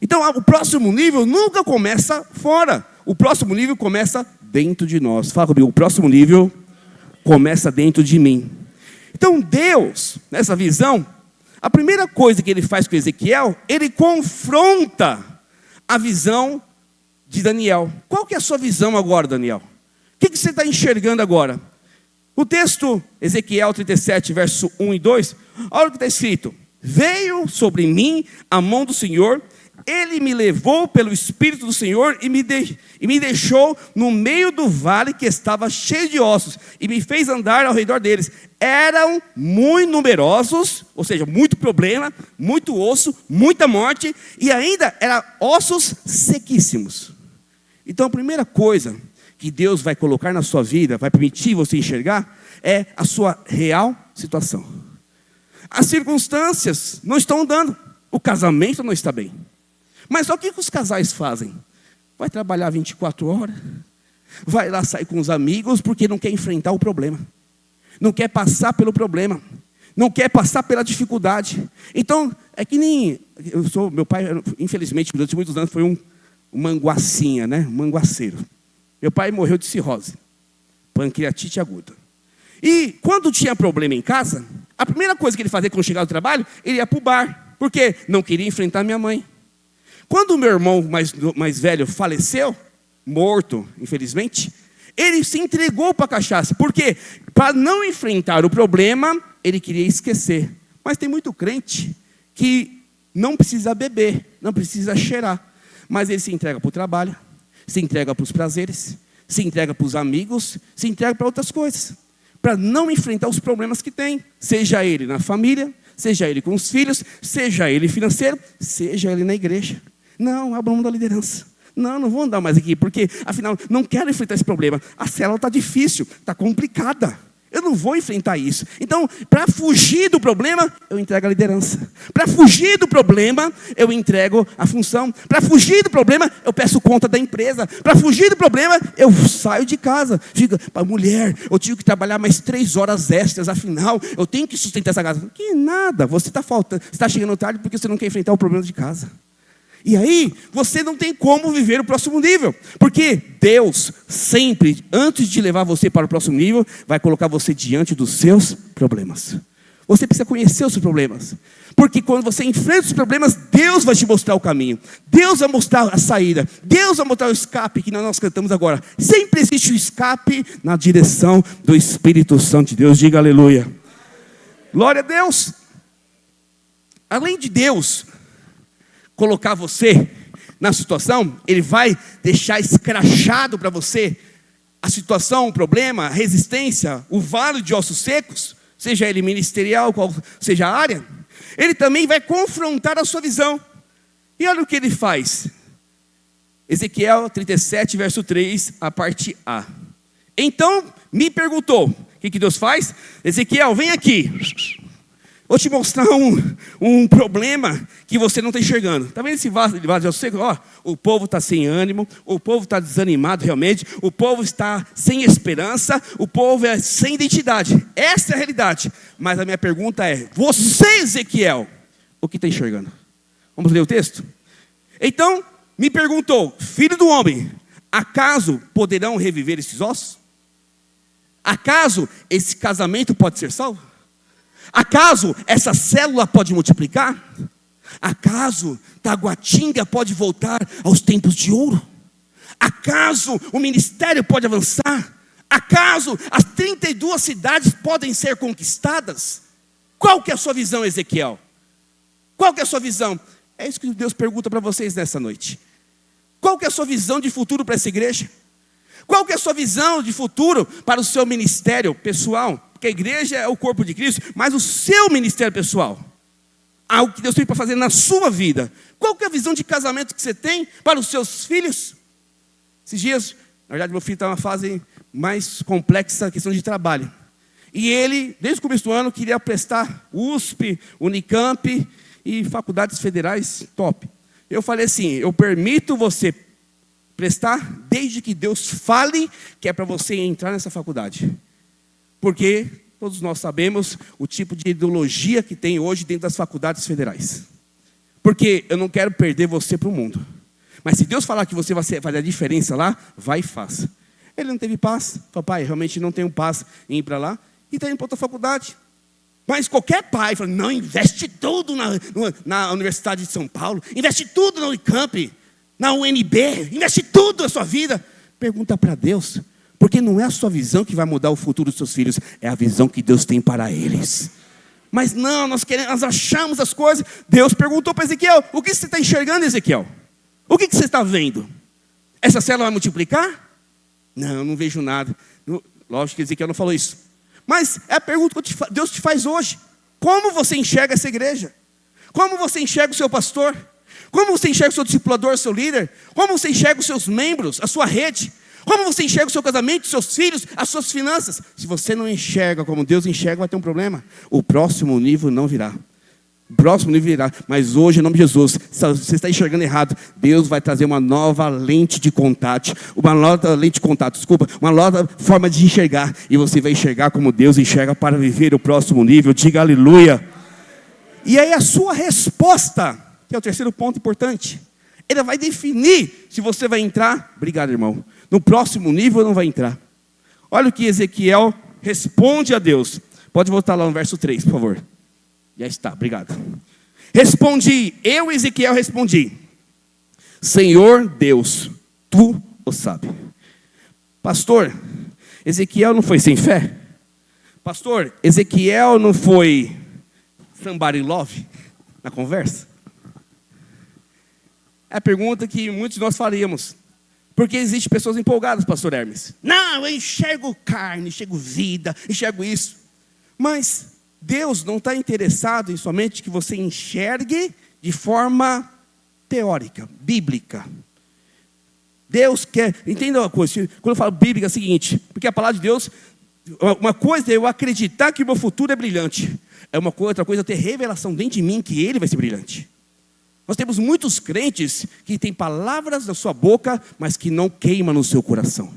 Então o próximo nível nunca começa fora. O próximo nível começa dentro de nós. Fala comigo, o próximo nível começa dentro de mim. Então Deus, nessa visão, a primeira coisa que Ele faz com Ezequiel, Ele confronta a visão de Daniel. Qual que é a sua visão agora, Daniel? O que você está enxergando agora? O texto, Ezequiel 37, verso 1 e 2, olha o que está escrito: veio sobre mim a mão do Senhor, Ele me levou pelo Espírito do Senhor e me deixou no meio do vale que estava cheio de ossos, e me fez andar ao redor deles. Eram muito numerosos, ou seja, muito problema, muito osso, muita morte, e ainda eram ossos sequíssimos. Então a primeira coisa que Deus vai colocar na sua vida, vai permitir você enxergar, é a sua real situação. As circunstâncias não estão dando, o casamento não está bem. Mas só o que os casais fazem? Vai trabalhar 24 horas, vai lá sair com os amigos porque não quer enfrentar o problema, não quer passar pelo problema, não quer passar pela dificuldade. Então, é que nem, meu pai, infelizmente, durante muitos anos foi um manguacinha, né? Um manguaceiro. Meu pai morreu de cirrose, pancreatite aguda. E quando tinha problema em casa, a primeira coisa que ele fazia quando chegava do trabalho, ele ia para o bar, porque não queria enfrentar minha mãe. Quando o meu irmão mais velho faleceu, morto, infelizmente, ele se entregou para a cachaça. Por quê? Para não enfrentar o problema, ele queria esquecer. Mas tem muito crente que não precisa beber, não precisa cheirar. Mas ele se entrega para o trabalho, se entrega para os prazeres, se entrega para os amigos, se entrega para outras coisas. Para não enfrentar os problemas que tem. Seja ele na família, seja ele com os filhos, seja ele financeiro, seja ele na igreja. Não, abra mão da liderança. Não vou andar mais aqui, porque afinal não quero enfrentar esse problema. A célula está difícil, está complicada. Eu não vou enfrentar isso. Então, para fugir do problema, eu entrego a liderança. Para fugir do problema, eu entrego a função. Para fugir do problema, eu peço conta da empresa. Para fugir do problema, eu saio de casa. Fico, mulher, eu tive que trabalhar mais 3 horas extras, afinal, eu tenho que sustentar essa casa. Que nada, você está faltando, você está chegando tarde porque você não quer enfrentar o problema de casa. E aí, você não tem como viver o próximo nível. Porque Deus sempre, antes de levar você para o próximo nível, vai colocar você diante dos seus problemas. Você precisa conhecer os seus problemas. Porque quando você enfrenta os problemas, Deus vai te mostrar o caminho. Deus vai mostrar a saída. Deus vai mostrar o escape que nós cantamos agora. Sempre existe o escape na direção do Espírito Santo de Deus. Diga aleluia. Glória a Deus. Além de Deus colocar você na situação, Ele vai deixar escrachado para você a situação, o problema, a resistência, o vale de ossos secos, seja ele ministerial, qual seja a área. Ele também vai confrontar a sua visão. E olha o que ele faz. Ezequiel 37, verso 3, a parte A. Então me perguntou, o que Deus faz? Ezequiel, vem aqui. Vou te mostrar um problema que você não está enxergando. Está vendo esse vaso de ossos secos? O povo está sem ânimo, o povo está desanimado realmente, o povo está sem esperança, o povo é sem identidade. Essa é a realidade. Mas a minha pergunta é, você, Ezequiel, o que está enxergando? Vamos ler o texto? Então, me perguntou, filho do homem, acaso poderão reviver esses ossos? Acaso esse casamento pode ser salvo? Acaso essa célula pode multiplicar? Acaso Taguatinga pode voltar aos tempos de ouro? Acaso o ministério pode avançar? Acaso as 32 cidades podem ser conquistadas? Qual que é a sua visão, Ezequiel? Qual que é a sua visão? É isso que Deus pergunta para vocês nessa noite. Qual que é a sua visão de futuro para essa igreja? Qual que é a sua visão de futuro para o seu ministério pessoal? Porque a igreja é o corpo de Cristo, mas o seu ministério pessoal, algo que Deus tem para fazer na sua vida. Qual que é a visão de casamento que você tem para os seus filhos? Esses dias, na verdade, meu filho está numa fase mais complexa, questão de trabalho. E ele, desde o começo do ano, queria prestar USP, Unicamp e faculdades federais top. Eu falei assim, eu permito você prestar desde que Deus fale que é para você entrar nessa faculdade. Porque todos nós sabemos o tipo de ideologia que tem hoje dentro das faculdades federais. Porque eu não quero perder você para o mundo. Mas se Deus falar que você vai fazer a diferença lá, vai e faça. Ele não teve paz. Papai, realmente não tenho paz em ir para lá. E está indo para outra faculdade. Mas qualquer pai fala, não, investe tudo na Universidade de São Paulo. Investe tudo na Unicamp, na UNB. Investe tudo na sua vida. Pergunta para Deus. Porque não é a sua visão que vai mudar o futuro dos seus filhos, é a visão que Deus tem para eles. Mas não, nós achamos as coisas. Deus perguntou para Ezequiel, o que você está enxergando, Ezequiel? O que você está vendo? Essa célula vai multiplicar? Não, não vejo nada. Lógico que Ezequiel não falou isso. Mas é a pergunta que Deus te faz hoje. Como você enxerga essa igreja? Como você enxerga o seu pastor? Como você enxerga o seu discipulador, o seu líder? Como você enxerga os seus membros, a sua rede? Como você enxerga o seu casamento, os seus filhos, as suas finanças? Se você não enxerga como Deus enxerga, vai ter um problema. O próximo nível não virá. O próximo nível virá. Mas hoje, em nome de Jesus, se você está enxergando errado, Deus vai trazer uma nova lente de contato. Uma nova forma de enxergar. E você vai enxergar como Deus enxerga para viver o próximo nível. Diga aleluia. E aí a sua resposta, que é o terceiro ponto importante, ele vai definir se você vai entrar. Obrigado, irmão. No próximo nível não vai entrar. Olha o que Ezequiel responde a Deus. Pode voltar lá no verso 3, por favor. Já está, obrigado. Respondi, eu, Ezequiel, respondi. Senhor Deus, tu o sabe. Pastor, Ezequiel não foi sem fé? Pastor, Ezequiel não foi somebody love na conversa? É a pergunta que muitos de nós faríamos. Porque existem pessoas empolgadas, pastor Hermes. Não, eu enxergo carne, enxergo vida, enxergo isso. Mas Deus não está interessado em somente que você enxergue de forma teórica, bíblica. Deus quer, entenda uma coisa, quando eu falo bíblica é o seguinte, porque a palavra de Deus, uma coisa é eu acreditar que o meu futuro é brilhante, outra coisa é eu ter revelação dentro de mim que ele vai ser brilhante. Nós temos muitos crentes que têm palavras na sua boca, mas que não queimam no seu coração.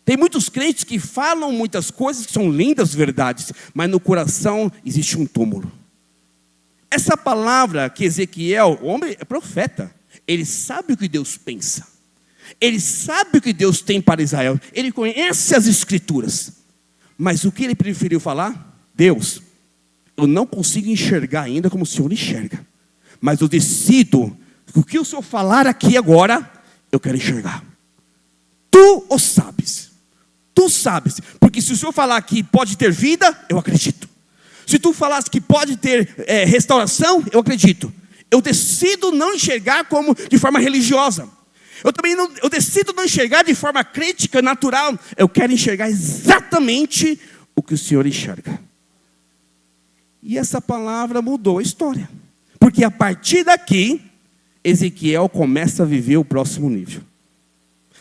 Tem muitos crentes que falam muitas coisas que são lindas verdades, mas no coração existe um túmulo. Essa palavra que Ezequiel, o homem é profeta, ele sabe o que Deus pensa. Ele sabe o que Deus tem para Israel. Ele conhece as escrituras. Mas o que ele preferiu falar? Deus, eu não consigo enxergar ainda como o Senhor enxerga. Mas eu decido, o que o Senhor falar aqui agora, eu quero enxergar. Tu o sabes. Tu sabes. Porque se o Senhor falar que pode ter vida, eu acredito. Se tu falasse que pode ter restauração, eu acredito. Eu decido não enxergar como de forma religiosa. Eu decido não enxergar de forma crítica, natural. Eu quero enxergar exatamente o que o Senhor enxerga. E essa palavra mudou a história. Porque a partir daqui, Ezequiel começa a viver o próximo nível.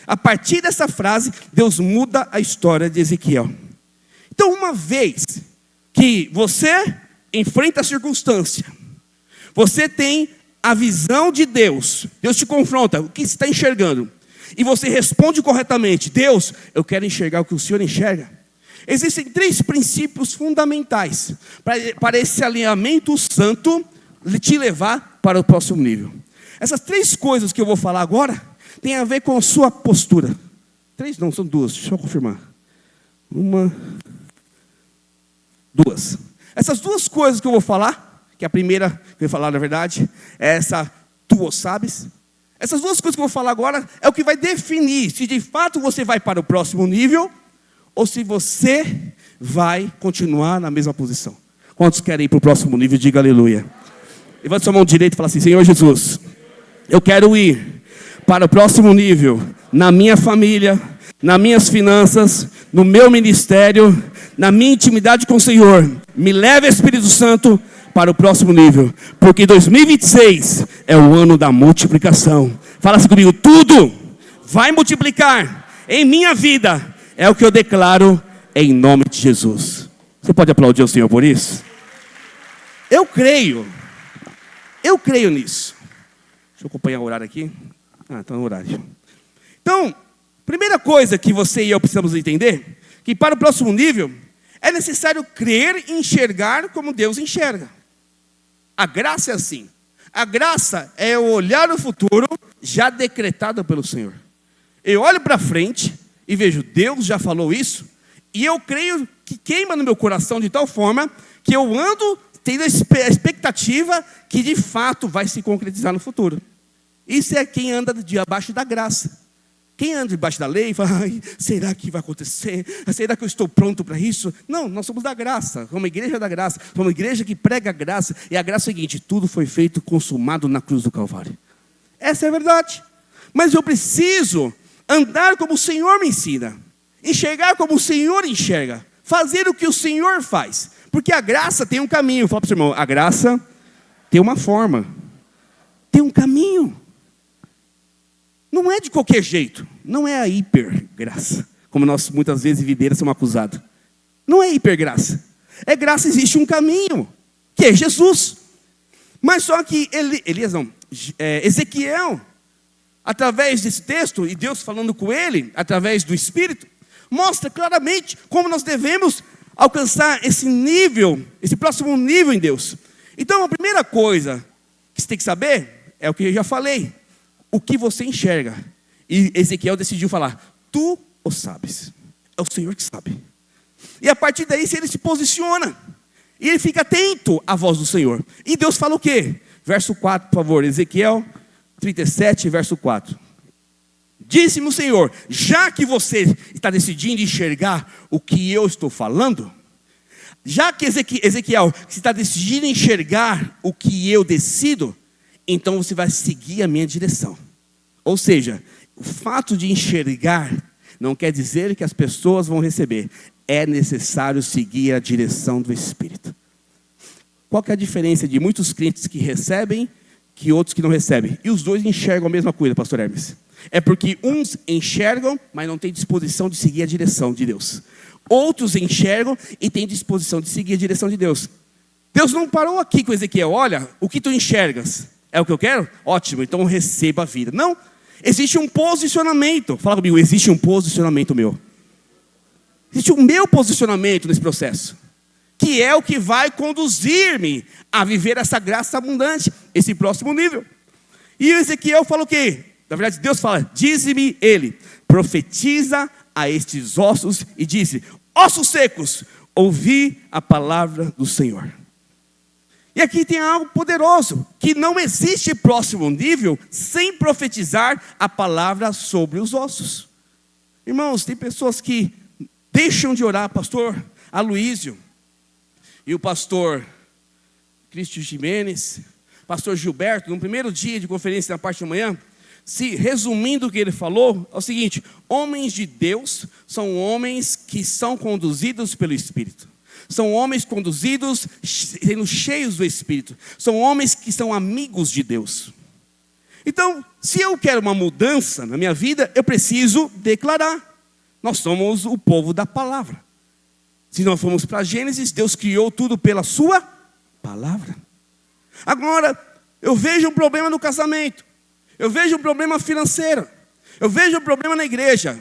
A partir dessa frase, Deus muda a história de Ezequiel. Então, uma vez que você enfrenta a circunstância, você tem a visão de Deus, Deus te confronta, o que você está enxergando, e você responde corretamente, Deus, eu quero enxergar o que o Senhor enxerga. Existem 3 princípios fundamentais para esse alinhamento santo te levar para o próximo nível. Essas 3 coisas que eu vou falar agora têm a ver com a sua postura. 3 não, são 2, deixa eu confirmar. 2. Essas 2 coisas que eu vou falar, que a primeira que eu vou falar na verdade, é essa, tu o sabes. Essas 2 coisas que eu vou falar agora é o que vai definir se de fato você vai para o próximo nível ou se você vai continuar na mesma posição. Quantos querem ir para o próximo nível? Diga aleluia. Levante sua mão direita e fala assim, Senhor Jesus, eu quero ir para o próximo nível, na minha família, nas minhas finanças, no meu ministério, na minha intimidade com o Senhor. Me leve, Espírito Santo, para o próximo nível, porque 2026 é o ano da multiplicação. Fala assim comigo, tudo vai multiplicar em minha vida, é o que eu declaro em nome de Jesus. Você pode aplaudir o Senhor por isso? Eu creio nisso. Deixa eu acompanhar o horário aqui. Está no horário. Então, primeira coisa que você e eu precisamos entender, que para o próximo nível, é necessário crer e enxergar como Deus enxerga. A graça é assim. A graça é eu olhar o futuro já decretado pelo Senhor. Eu olho para frente e vejo, Deus já falou isso, e eu creio que queima no meu coração de tal forma que eu ando tendo a expectativa que de fato vai se concretizar no futuro. Isso é quem anda abaixo da graça. Quem anda debaixo da lei fala, será que vai acontecer? Será que eu estou pronto para isso? Não, nós somos da graça, somos uma igreja da graça, somos uma igreja que prega a graça. E a graça é o seguinte, tudo foi feito, consumado na cruz do Calvário. Essa é a verdade. Mas eu preciso andar como o Senhor me ensina, enxergar como o Senhor enxerga, fazer o que o Senhor faz. Porque a graça tem um caminho. Fala para o seu irmão, a graça tem uma forma, tem um caminho. Não é de qualquer jeito. Não é a hipergraça, como nós muitas vezes videiras somos acusados. Não é hipergraça. É graça, existe um caminho, que é Jesus. Mas só que Ezequiel, através desse texto, e Deus falando com ele, através do Espírito, mostra claramente como nós devemos alcançar esse nível, esse próximo nível em Deus. Então a primeira coisa que você tem que saber, é o que eu já falei, o que você enxerga. E Ezequiel decidiu falar, tu o sabes. É o Senhor que sabe. E a partir daí ele se posiciona. E ele fica atento à voz do Senhor. E Deus fala o quê? Verso 4, por favor. Ezequiel 37, verso 4. Disse-me o Senhor, já que você está decidindo enxergar o que eu estou falando, já que Ezequiel está decidindo enxergar o que eu decido, então você vai seguir a minha direção. Ou seja, o fato de enxergar não quer dizer que as pessoas vão receber. É necessário seguir a direção do Espírito. Qual que é a diferença de muitos crentes que recebem que outros que não recebem? E os dois enxergam a mesma coisa, pastor Hermes. é porque uns enxergam, mas não têm disposição de seguir a direção de Deus. Outros enxergam e têm disposição de seguir a direção de Deus. Deus não parou aqui com Ezequiel. Olha, o que tu enxergas é o que eu quero? Ótimo, então receba a vida. Não, existe um posicionamento. Fala comigo, existe um posicionamento meu. Existe o meu posicionamento nesse processo, que é o que vai conduzir-me a viver essa graça abundante, esse próximo nível. E Ezequiel fala o quê? Na verdade, Deus fala, dize-me ele, profetiza a estes ossos e dize, ossos secos, ouvi a palavra do Senhor. E aqui tem algo poderoso, que não existe próximo nível sem profetizar a palavra sobre os ossos. Irmãos, tem pessoas que deixam de orar, pastor Aloísio e o pastor Cristo Jimenez, pastor Gilberto, no primeiro dia de conferência na parte da manhã, resumindo o que ele falou, é o seguinte: homens de Deus são homens que são conduzidos pelo Espírito. São homens conduzidos, sendo cheios do Espírito. São homens que são amigos de Deus. Então, se eu quero uma mudança na minha vida, eu preciso declarar. Nós somos o povo da palavra. Se nós formos para Gênesis, Deus criou tudo pela sua palavra. Agora, eu vejo um problema no casamento. Eu vejo um problema financeiro. Eu vejo um problema na igreja.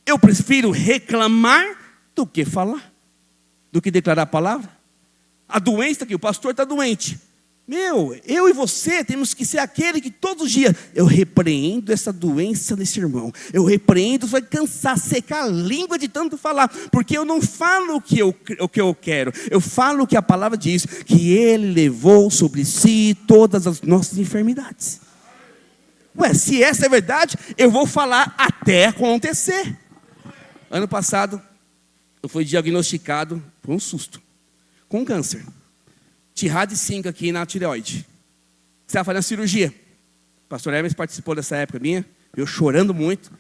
Eu prefiro reclamar do que falar. Do que declarar a palavra. A doença que o pastor está doente. Eu e você temos que ser aquele que todos os dias, eu repreendo essa doença nesse irmão. Eu repreendo, vai cansar, secar a língua de tanto falar. Porque eu não falo o que eu quero. Eu falo o que a palavra diz. Que ele levou sobre si todas as nossas enfermidades. Se essa é verdade, eu vou falar até acontecer. Ano passado, eu fui diagnosticado por um susto, com câncer. Tirade 5 aqui na tireoide. Estava fazendo cirurgia. O pastor Hermes participou dessa época minha, eu chorando muito,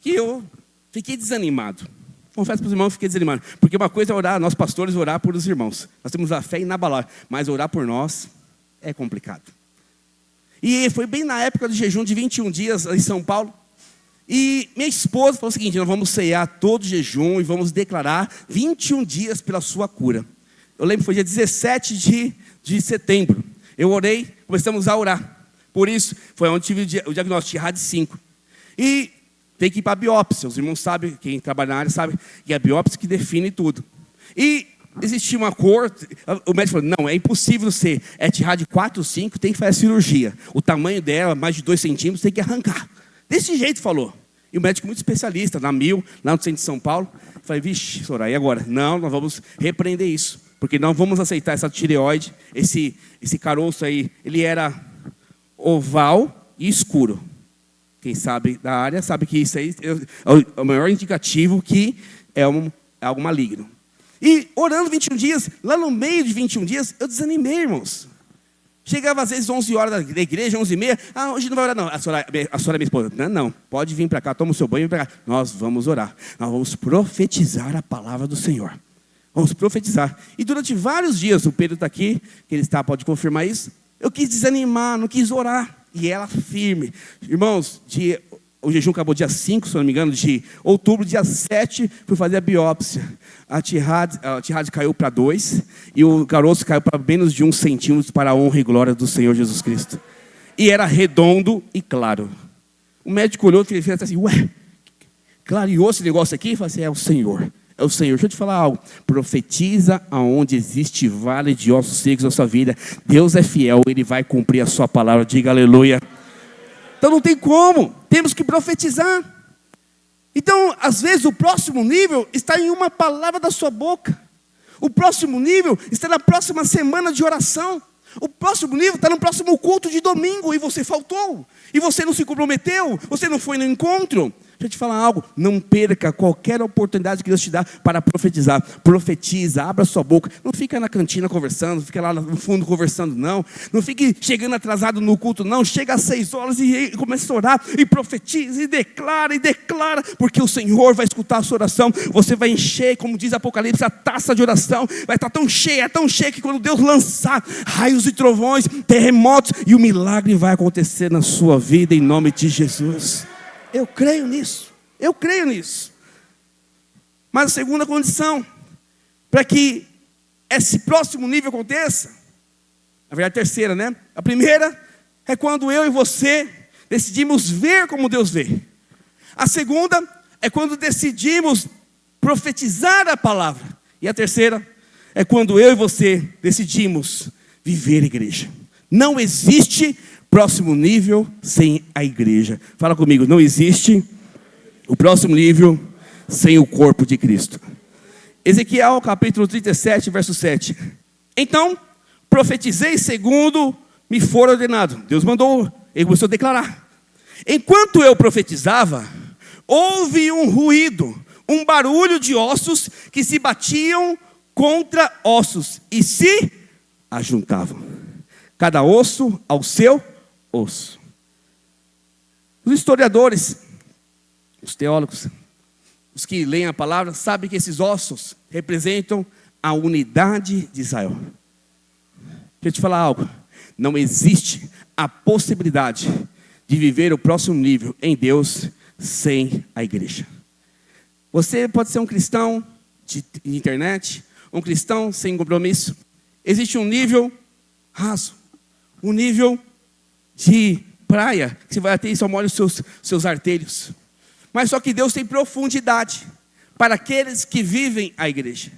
que eu fiquei desanimado. Confesso para os irmãos que fiquei desanimado. Porque uma coisa é orar, nós pastores orar por os irmãos. Nós temos a fé inabalável, mas orar por nós é complicado. E foi bem na época do jejum de 21 dias em São Paulo. E minha esposa falou o seguinte: nós vamos cear todo jejum e vamos declarar 21 dias pela sua cura. Eu lembro que foi dia 17 de setembro. Eu orei, começamos a orar. Por isso, foi onde tive o diagnóstico de RAD5. E tem que ir para a biópsia. Os irmãos sabem, quem trabalha na área sabe, que é a biópsia que define tudo. E existia uma cor, o médico falou, não, é impossível ser, é TIRAD 4, 5, tem que fazer a cirurgia. O tamanho dela, mais de 2 centímetros, tem que arrancar. Desse jeito falou. E o médico muito especialista, na Mil, lá no centro de São Paulo. Eu falei, vixe, Soraya, e agora? Não, nós vamos repreender isso. Porque não vamos aceitar essa tireoide, esse caroço aí, ele era oval e escuro. Quem sabe da área sabe que isso aí é o maior indicativo que é algo maligno. E orando 21 dias, lá no meio de 21 dias, eu desanimei, irmãos. Chegava às vezes 11 horas da igreja, 11h30. Hoje não vai orar não. A senhora é minha esposa. Não, pode vir para cá, toma o seu banho e vem para cá. Nós vamos orar. Nós vamos profetizar a palavra do Senhor. Vamos profetizar. E durante vários dias, o Pedro está aqui, que ele pode confirmar isso. Eu quis desanimar, não quis orar. E ela firme. Irmãos, o jejum acabou dia 5, se não me engano, de outubro, dia 7, fui fazer a biópsia. A tirade caiu para 2 e o caroço caiu para menos de 1 centímetro para a honra e glória do Senhor Jesus Cristo. E era redondo e claro. O médico olhou e fez assim, clareou esse negócio aqui? E falou assim, é o Senhor. É o Senhor. Deixa eu te falar algo. Profetiza aonde existe vale de ossos secos na sua vida. Deus é fiel, Ele vai cumprir a sua palavra. Diga aleluia. Então não tem como. Temos que profetizar. Então, às vezes, o próximo nível está em uma palavra da sua boca. O próximo nível está na próxima semana de oração. O próximo nível está no próximo culto de domingo e você faltou. E você não se comprometeu. Você não foi no encontro. Deixa eu te falar algo, não perca qualquer oportunidade que Deus te dá para profetizar. Profetiza, abra sua boca. Não fica na cantina conversando, fica lá no fundo conversando, não. Não fique chegando atrasado no culto, não. Chega às 6 horas e começa a orar. E profetiza, e declara, porque o Senhor vai escutar a sua oração. Você vai encher, como diz Apocalipse, a taça de oração. Vai estar tão cheia que quando Deus lançar raios e trovões, terremotos, e o milagre vai acontecer na sua vida, em nome de Jesus. Eu creio nisso. Eu creio nisso. Mas a segunda condição, para que esse próximo nível aconteça, na verdade a terceira, né? A primeira é quando eu e você decidimos ver como Deus vê. A segunda é quando decidimos profetizar a palavra. E a terceira é quando eu e você decidimos viver a igreja. Não existe próximo nível sem a igreja. Fala comigo, não existe o próximo nível sem o corpo de Cristo. Ezequiel capítulo 37, verso 7. Então, profetizei segundo me for ordenado. Deus mandou, ele começou a declarar. Enquanto eu profetizava, houve um ruído, um barulho de ossos que se batiam contra ossos e se ajuntavam. Cada osso ao seu osso. Os historiadores, os teólogos, os que leem a palavra, sabem que esses ossos representam a unidade de Israel. Deixa eu te falar algo. Não existe a possibilidade de viver o próximo nível em Deus sem a igreja. Você pode ser um cristão de internet, um cristão sem compromisso. Existe um nível raso, um nível de praia, que você vai até e só molha os seus artelhos. Mas só que Deus tem profundidade para aqueles que vivem a igreja.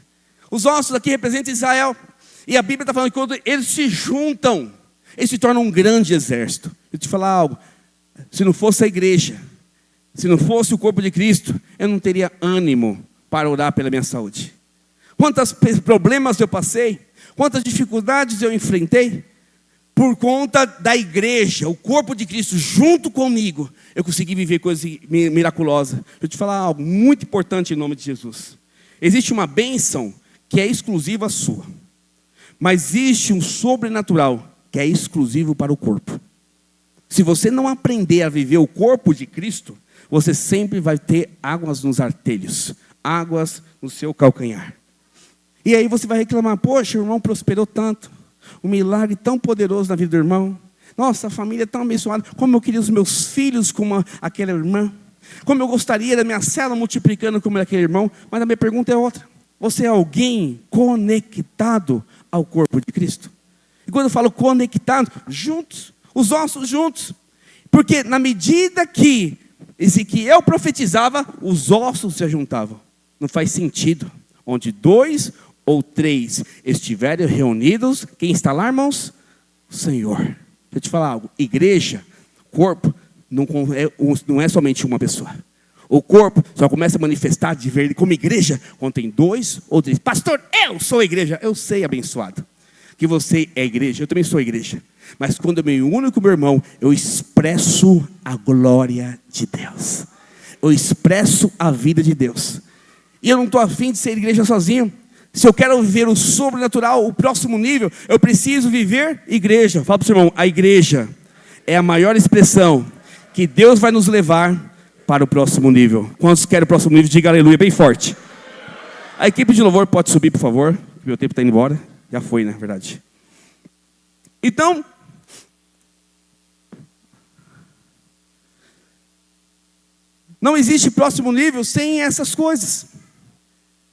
Os ossos aqui representam Israel. E a Bíblia está falando que quando eles se juntam, eles se tornam um grande exército. Eu te falar algo, se não fosse a igreja, se não fosse o corpo de Cristo, eu não teria ânimo para orar pela minha saúde. Quantos problemas eu passei, quantas dificuldades eu enfrentei, por conta da igreja, o corpo de Cristo junto comigo, eu consegui viver coisas miraculosas. Deixa eu te falar algo muito importante em nome de Jesus. Existe uma bênção que é exclusiva sua, mas existe um sobrenatural que é exclusivo para o corpo. Se você não aprender a viver o corpo de Cristo, você sempre vai ter águas nos artelhos, águas no seu calcanhar. E aí você vai reclamar, poxa, o irmão prosperou tanto, um milagre tão poderoso na vida do irmão. Nossa, a família é tão abençoada. Como eu queria os meus filhos como aquela irmã. Como eu gostaria da minha célula multiplicando como aquele irmão. Mas a minha pergunta é outra. Você é alguém conectado ao corpo de Cristo? E quando eu falo conectado, juntos, os ossos juntos. Porque na medida que Ezequiel profetizava, os ossos se juntavam. Não faz sentido. Onde 2 ou 3 estiverem reunidos, quem está lá, irmãos? O Senhor. Deixa eu te falar algo. Igreja, corpo, não é somente uma pessoa. O corpo só começa a manifestar de ver como igreja quando tem 2 ou 3. Pastor, eu sou a igreja. Eu sei, abençoado, que você é igreja. Eu também sou a igreja. Mas quando eu me uno com o meu irmão, eu expresso a glória de Deus. Eu expresso a vida de Deus. E eu não estou afim de ser igreja sozinho. Se eu quero viver o sobrenatural, o próximo nível, eu preciso viver igreja. Fala para o seu irmão, a igreja é a maior expressão que Deus vai nos levar para o próximo nível. Quantos querem o próximo nível? Diga aleluia bem forte. A equipe de louvor pode subir, por favor. Meu tempo está indo embora. Já foi, na verdade. Então, não existe próximo nível sem essas coisas.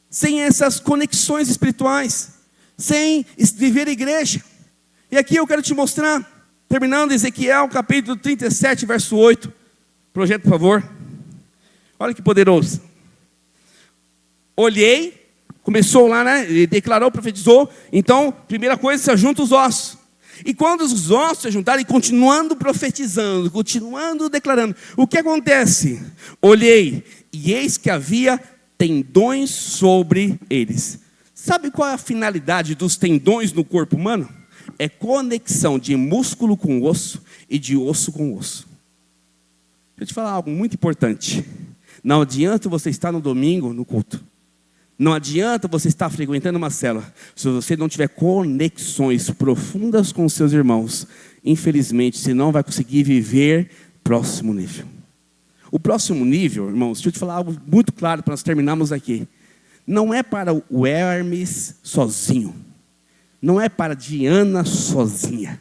Sem essas conexões espirituais, sem viver a igreja. E aqui eu quero te mostrar, terminando Ezequiel capítulo 37, verso 8. Projeto, por favor. Olha que poderoso. Olhei, começou lá, né? Ele declarou, profetizou. Então, primeira coisa, se ajunta os ossos. E quando os ossos se juntarem, continuando profetizando, continuando declarando, o que acontece? Olhei, e eis que havia tendões sobre eles. Sabe qual é a finalidade dos tendões no corpo humano? É conexão de músculo com osso e de osso com osso. Deixa eu te falar algo muito importante. Não adianta você estar no domingo no culto. Não adianta você estar frequentando uma célula. Se você não tiver conexões profundas com os seus irmãos, infelizmente você não vai conseguir viver próximo nível. O próximo nível, irmãos, deixa eu te falar algo muito claro para nós terminarmos aqui. Não é para o Hermes sozinho. Não é para Diana sozinha.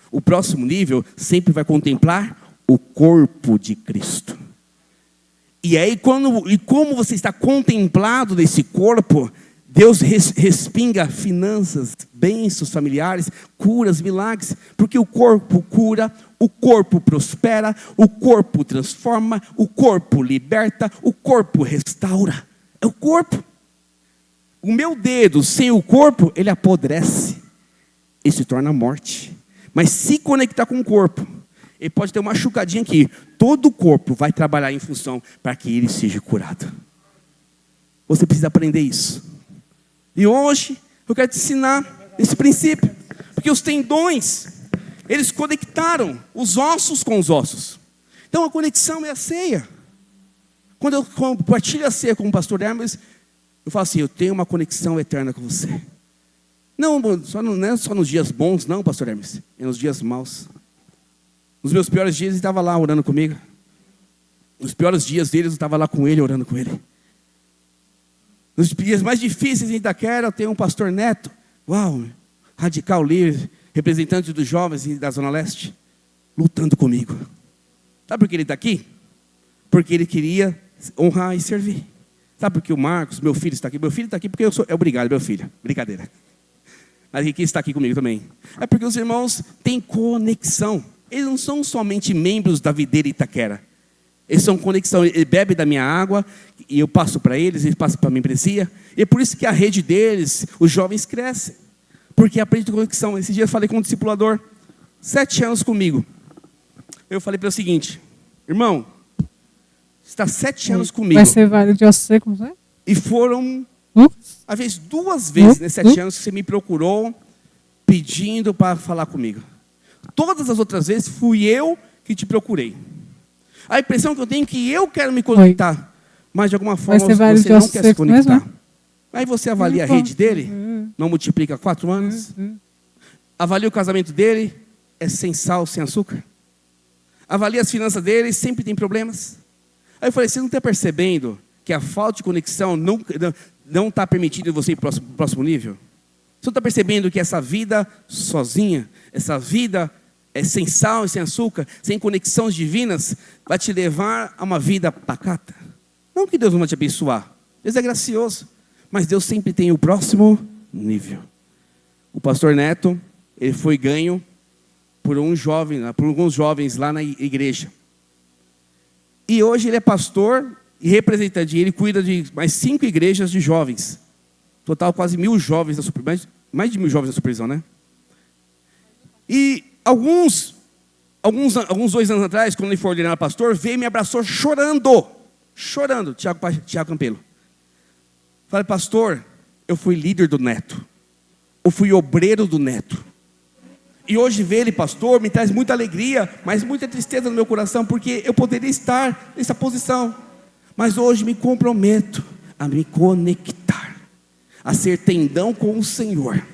O próximo nível sempre vai contemplar o corpo de Cristo. E aí, como você está contemplado nesse corpo, Deus respinga finanças, bênçãos familiares, curas, milagres, porque o corpo cura, o corpo prospera, o corpo transforma, o corpo liberta, o corpo restaura. É o corpo. O meu dedo sem o corpo, ele apodrece, ele se torna morte. Mas se conectar com o corpo, ele pode ter uma machucadinha aqui, todo o corpo vai trabalhar em função para que ele seja curado. Você precisa aprender isso. E hoje eu quero te ensinar esse princípio, porque os tendões, eles conectaram os ossos com os ossos. Então a conexão é a ceia. Quando eu compartilho a ceia com o pastor Hermes, eu falo assim: eu tenho uma conexão eterna com você. Não é só nos dias bons, não, pastor Hermes, é nos dias maus. Nos meus piores dias ele estava lá orando comigo. Nos piores dias dele eu estava lá com ele, orando com ele. Nos dias mais difíceis em Itaquera, eu tenho um pastor Neto, radical livre, representante dos jovens da Zona Leste, lutando comigo. Sabe por que ele está aqui? Porque ele queria honrar e servir. Sabe por que o Marcos, meu filho, está aqui? Meu filho está aqui porque eu sou... Obrigado, meu filho. Brincadeira. Mas ele está aqui comigo também. É porque os irmãos têm conexão. Eles não são somente membros da videira Itaquera. Eles são conexão, ele bebe da minha água, e eu passo para eles passam para a membresia. E é por isso que a rede deles, os jovens crescem. Porque aprende conexão. Esse dia eu falei com um discipulador, 7 anos comigo. Eu falei para ele o seguinte: irmão, você está 7 anos comigo. Vai ser válido de você, como é? E foram, às vezes, 2 vezes nesses 7 anos que você me procurou, pedindo para falar comigo. Todas as outras vezes fui eu que te procurei. A impressão que eu tenho é que eu quero me conectar, mas de alguma forma você não quer se conectar. Mesmo? Aí você avalia a rede dele, não multiplica 4 anos. Avalia o casamento dele, é sem sal, sem açúcar. Avalia as finanças dele, sempre tem problemas. Aí eu falei: você não está percebendo que a falta de conexão não está permitindo você ir para o próximo nível? Você não está percebendo que essa vida sozinha, essa vida sem sal e sem açúcar, sem conexões divinas, vai te levar a uma vida pacata? Não que Deus não vai te abençoar, Deus é gracioso, mas Deus sempre tem o próximo nível. O pastor Neto, ele foi ganho por alguns jovens lá na igreja. E hoje ele é pastor e representante, ele cuida de mais 5 igrejas de jovens. Total quase 1.000 jovens, mais de 1.000 jovens na supervisão, né? E alguns 2 anos atrás, quando ele foi ordenado pastor, veio e me abraçou chorando, Tiago Campelo. Falei: pastor, eu fui líder do Neto, eu fui obreiro do Neto, e hoje ver ele pastor me traz muita alegria, mas muita tristeza no meu coração, porque eu poderia estar nessa posição, mas hoje me comprometo a me conectar, a ser tendão com o Senhor,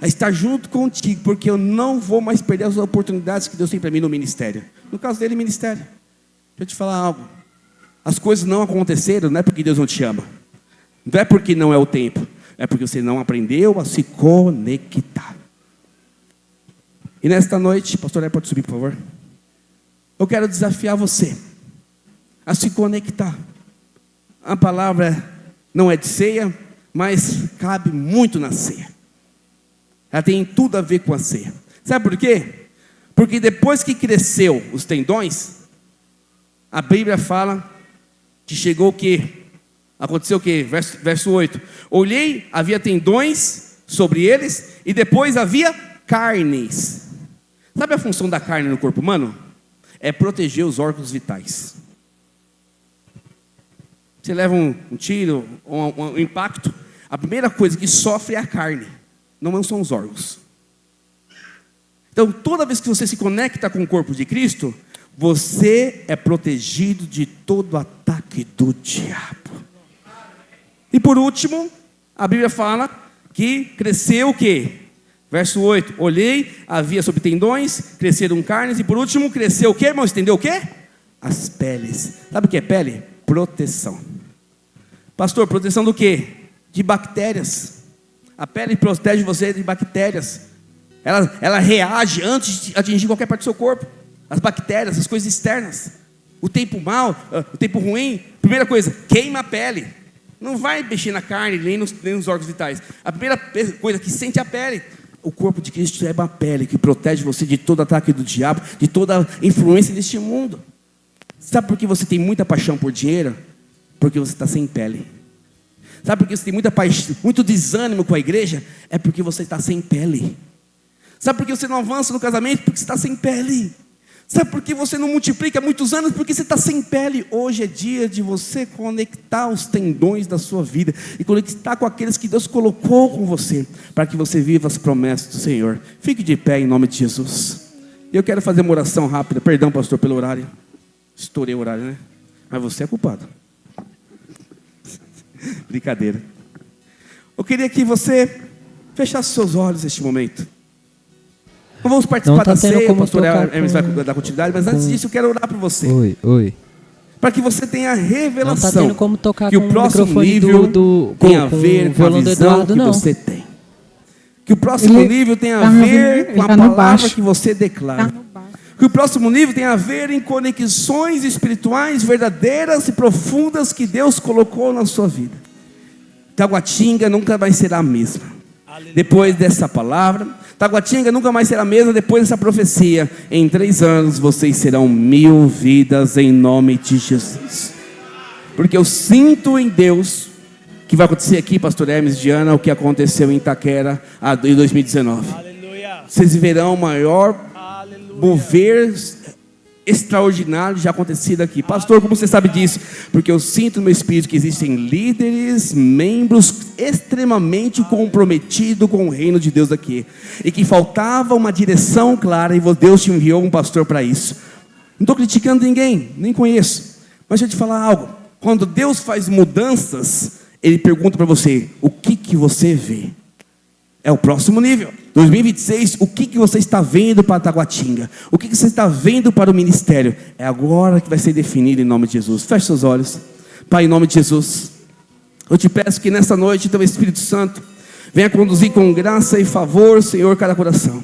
a estar junto contigo, porque eu não vou mais perder as oportunidades que Deus tem para mim no ministério. No caso dele, ministério. Deixa eu te falar algo. As coisas não aconteceram, não é porque Deus não te ama, não é porque não é o tempo, é porque você não aprendeu a se conectar. E nesta noite, pastor, pode subir, por favor. Eu quero desafiar você a se conectar. A palavra não é de ceia, mas cabe muito na ceia. Ela tem tudo a ver com a ceia. Sabe por quê? Porque depois que cresceu os tendões, a Bíblia fala que chegou o quê? Aconteceu o quê? Verso 8. Olhei, havia tendões sobre eles, e depois havia carnes. Sabe a função da carne no corpo humano? É proteger os órgãos vitais. Você leva um tiro, um impacto, a primeira coisa que sofre é a carne, não são os órgãos. Então, toda vez que você se conecta com o corpo de Cristo, você é protegido de todo ataque do diabo. E por último, a Bíblia fala que cresceu o quê? Verso 8, olhei, havia sobre tendões, cresceram carnes, e por último, cresceu o quê, irmão? Entendeu o quê? As peles. Sabe o que é pele? Proteção. Pastor, proteção do quê? De bactérias. A pele protege você de bactérias. Ela reage antes de atingir qualquer parte do seu corpo. As bactérias, as coisas externas. O tempo mau, o tempo ruim, primeira coisa, queima a pele. Não vai mexer na carne, nem nos órgãos vitais. A primeira coisa que sente é a pele. O corpo de Cristo é uma pele que protege você de todo ataque do diabo, de toda influência deste mundo. Sabe por que você tem muita paixão por dinheiro? Porque você está sem pele. Sabe por que você tem muita paixão, muito desânimo com a igreja? É porque você está sem pele. Sabe por que você não avança no casamento? Porque você está sem pele. Sabe por que você não multiplica há muitos anos? Porque você está sem pele. Hoje é dia de você conectar os tendões da sua vida e conectar com aqueles que Deus colocou com você, para que você viva as promessas do Senhor. Fique de pé em nome de Jesus. Eu quero fazer uma oração rápida. Perdão, pastor, pelo horário. Estourei o horário, né? Mas você é culpado. Brincadeira. Eu queria que você fechasse seus olhos neste momento. Não vamos participar da ceia, o pastor Hermes vai dar continuidade, mas antes disso eu quero orar por você. Oi. Para que você tenha a revelação. Não tá tendo como tocar que o próximo nível tem a ver com a visão que você tem. Que o próximo nível tem a ver com a palavra que você declara. Que o próximo nível tem a ver em conexões espirituais verdadeiras e profundas que Deus colocou na sua vida. Taguatinga nunca mais será a mesma. Depois dessa palavra, Taguatinga nunca mais será a mesma depois dessa profecia. Em 3 anos vocês serão 1000 vidas em nome de Jesus. Porque eu sinto em Deus que vai acontecer aqui, pastor Hermes, Diana, o que aconteceu em Itaquera em 2019. Aleluia. Vocês verão o maior mover extraordinário já acontecido aqui. Pastor, como você sabe disso? Porque eu sinto no meu espírito que existem líderes, membros extremamente comprometidos com o reino de Deus aqui, e que faltava uma direção clara, e Deus te enviou um pastor para isso. Não estou criticando ninguém, nem conheço, mas deixa eu te falar algo. Quando Deus faz mudanças, Ele pergunta para você: o que você vê? É o próximo nível. 2026, o que você está vendo para Taguatinga? O que você está vendo para o ministério? É agora que vai ser definido em nome de Jesus. Feche seus olhos. Pai, em nome de Jesus, eu te peço que nessa noite teu Espírito Santo venha conduzir com graça e favor, Senhor, cada coração.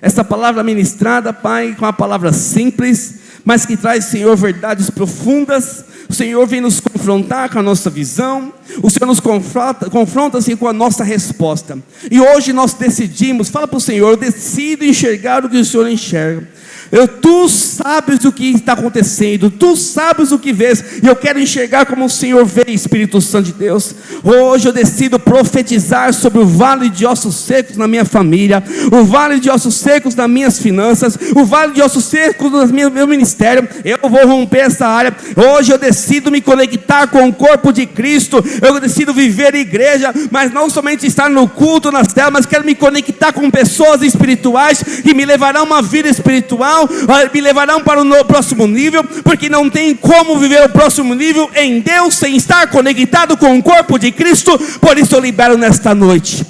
Essa palavra ministrada, Pai, com uma palavra simples, mas que traz, Senhor, verdades profundas. O Senhor vem nos confrontar com a nossa visão. O Senhor nos confronta assim, com a nossa resposta. E hoje nós decidimos, fala para o Senhor: eu decido enxergar o que o Senhor enxerga. Tu sabes o que está acontecendo, tu sabes o que vês, e eu quero enxergar como o Senhor vê, Espírito Santo de Deus. Hoje eu decido profetizar sobre o vale de ossos secos na minha família, o vale de ossos secos nas minhas finanças, o vale de ossos secos no meu ministério. Eu vou romper essa área. Hoje eu decido me conectar com o corpo de Cristo. Eu decido viver igreja, mas não somente estar no culto, nas telas, mas quero me conectar com pessoas espirituais que me levarão a uma vida espiritual, me levarão para o próximo nível, porque não tem como viver o próximo nível em Deus sem estar conectado com o corpo de Cristo. Por isso eu libero nesta noite,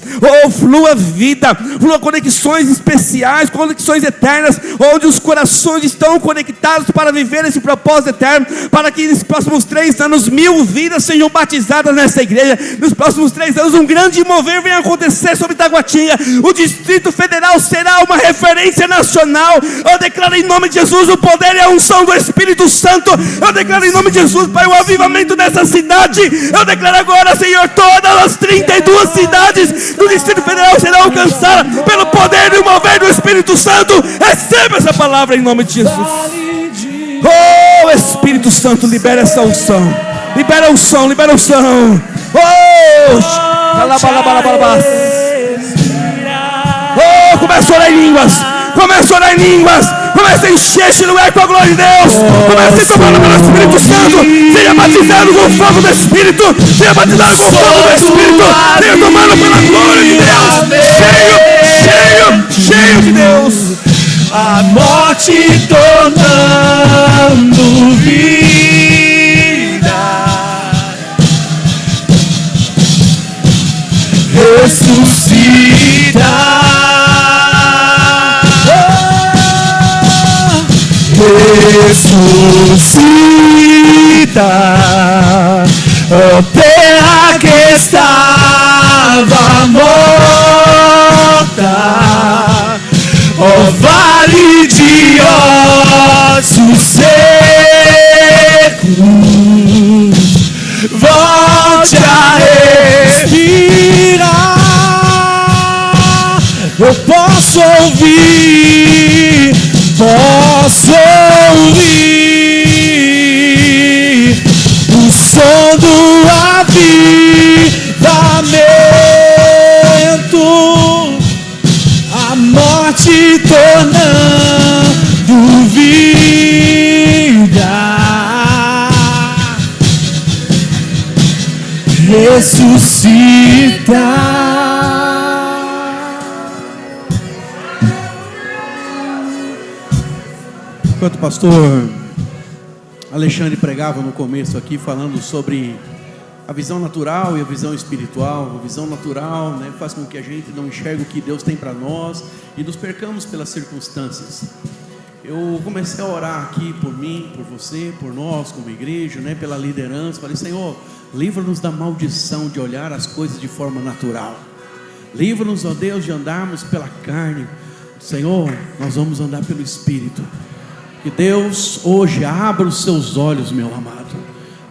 flua vida, flua conexões especiais, conexões eternas, onde os corações estão conectados para viver esse propósito eterno, para que nos próximos 3 anos 1000 vidas sejam batizadas nessa igreja. Nos próximos 3 anos um grande mover venha acontecer sobre Taguatinga. O Distrito Federal será uma referência nacional. Eu declaro em nome de Jesus o poder e a unção do Espírito Santo. Eu declaro em nome de Jesus, Pai, o avivamento dessa cidade. Eu declaro agora, Senhor, todas as 32 cidades do Distrito Federal serão alcançadas pelo poder e o mover do Espírito Santo. Receba essa palavra em nome de Jesus. Oh, Espírito Santo, libera essa unção. Libera a unção, libera a unção. Oh, começa a orar em línguas. Começa a orar em línguas. Começa a encher este lugar com a glória de Deus. Começa a ser tomado pelo Espírito Santo. Seja batizado com o fogo do Espírito. Seja batizado com o fogo do Espírito. Seja tomado pela glória de Deus. Cheio de Deus. A morte tornando vida, ressuscita, ressuscita, a terra que estava morta, ó vale de ossos secos, eu posso ouvir o som do avivamento, a morte tornando vida, ressuscitar. Enquanto o pastor Alexandre pregava no começo aqui, falando sobre a visão natural e a visão espiritual. A visão natural, né, faz com que a gente não enxergue o que Deus tem para nós e nos percamos pelas circunstâncias. Eu comecei a orar aqui por mim, por você, por nós como igreja, né, pela liderança. Falei: Senhor, livra-nos da maldição de olhar as coisas de forma natural. Livra-nos, ó Deus, de andarmos pela carne. Senhor, nós vamos andar pelo Espírito. Que Deus hoje abra os seus olhos, meu amado.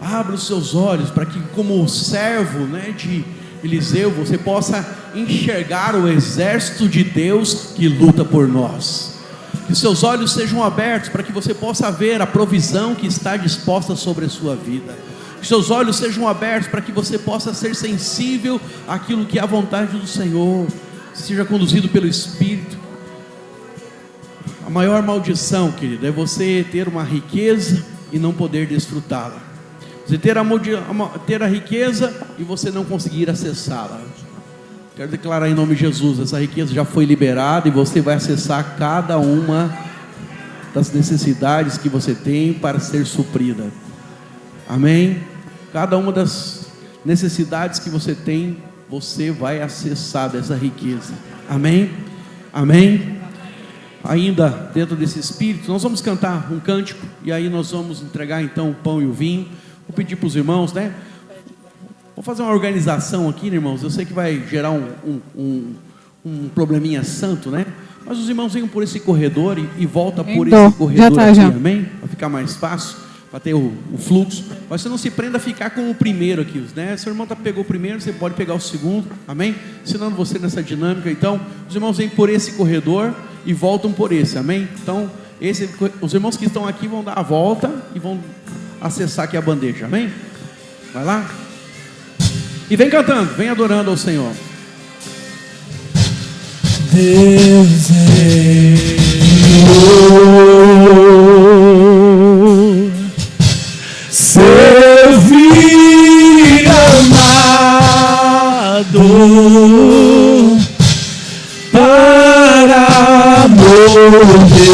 Abra os seus olhos para que, como servo, né, de Eliseu, você possa enxergar o exército de Deus que luta por nós. Que seus olhos sejam abertos para que você possa ver a provisão que está disposta sobre a sua vida. Que seus olhos sejam abertos para que você possa ser sensível àquilo que é a vontade do Senhor. Seja conduzido pelo Espírito. A maior maldição, querido, é você ter uma riqueza e não poder desfrutá-la. Você ter a riqueza e você não conseguir acessá-la. Quero declarar em nome de Jesus: essa riqueza já foi liberada e você vai acessar cada uma das necessidades que você tem para ser suprida. Amém? Cada uma das necessidades que você tem, você vai acessar dessa riqueza. Amém? Amém? Ainda dentro desse espírito, nós vamos cantar um cântico e aí nós vamos entregar então o pão e o vinho. Vou pedir para os irmãos, né? Vou fazer uma organização aqui, né, irmãos? Eu sei que vai gerar um probleminha santo, né? Mas os irmãos venham por esse corredor e volta por esse corredor aqui, amém? Para ficar mais fácil, para ter o fluxo. Mas você não se prenda a ficar com o primeiro aqui, né? Seu irmão pegou o primeiro, você pode pegar o segundo, amém? Ensinando você nessa dinâmica. Então, os irmãos vêm por esse corredor e voltam por esse, amém? Então, os irmãos que estão aqui vão dar a volta e vão acessar aqui a bandeja, amém? Vai lá. E vem cantando, vem adorando ao Senhor. Deus é seu filho amado, para morrer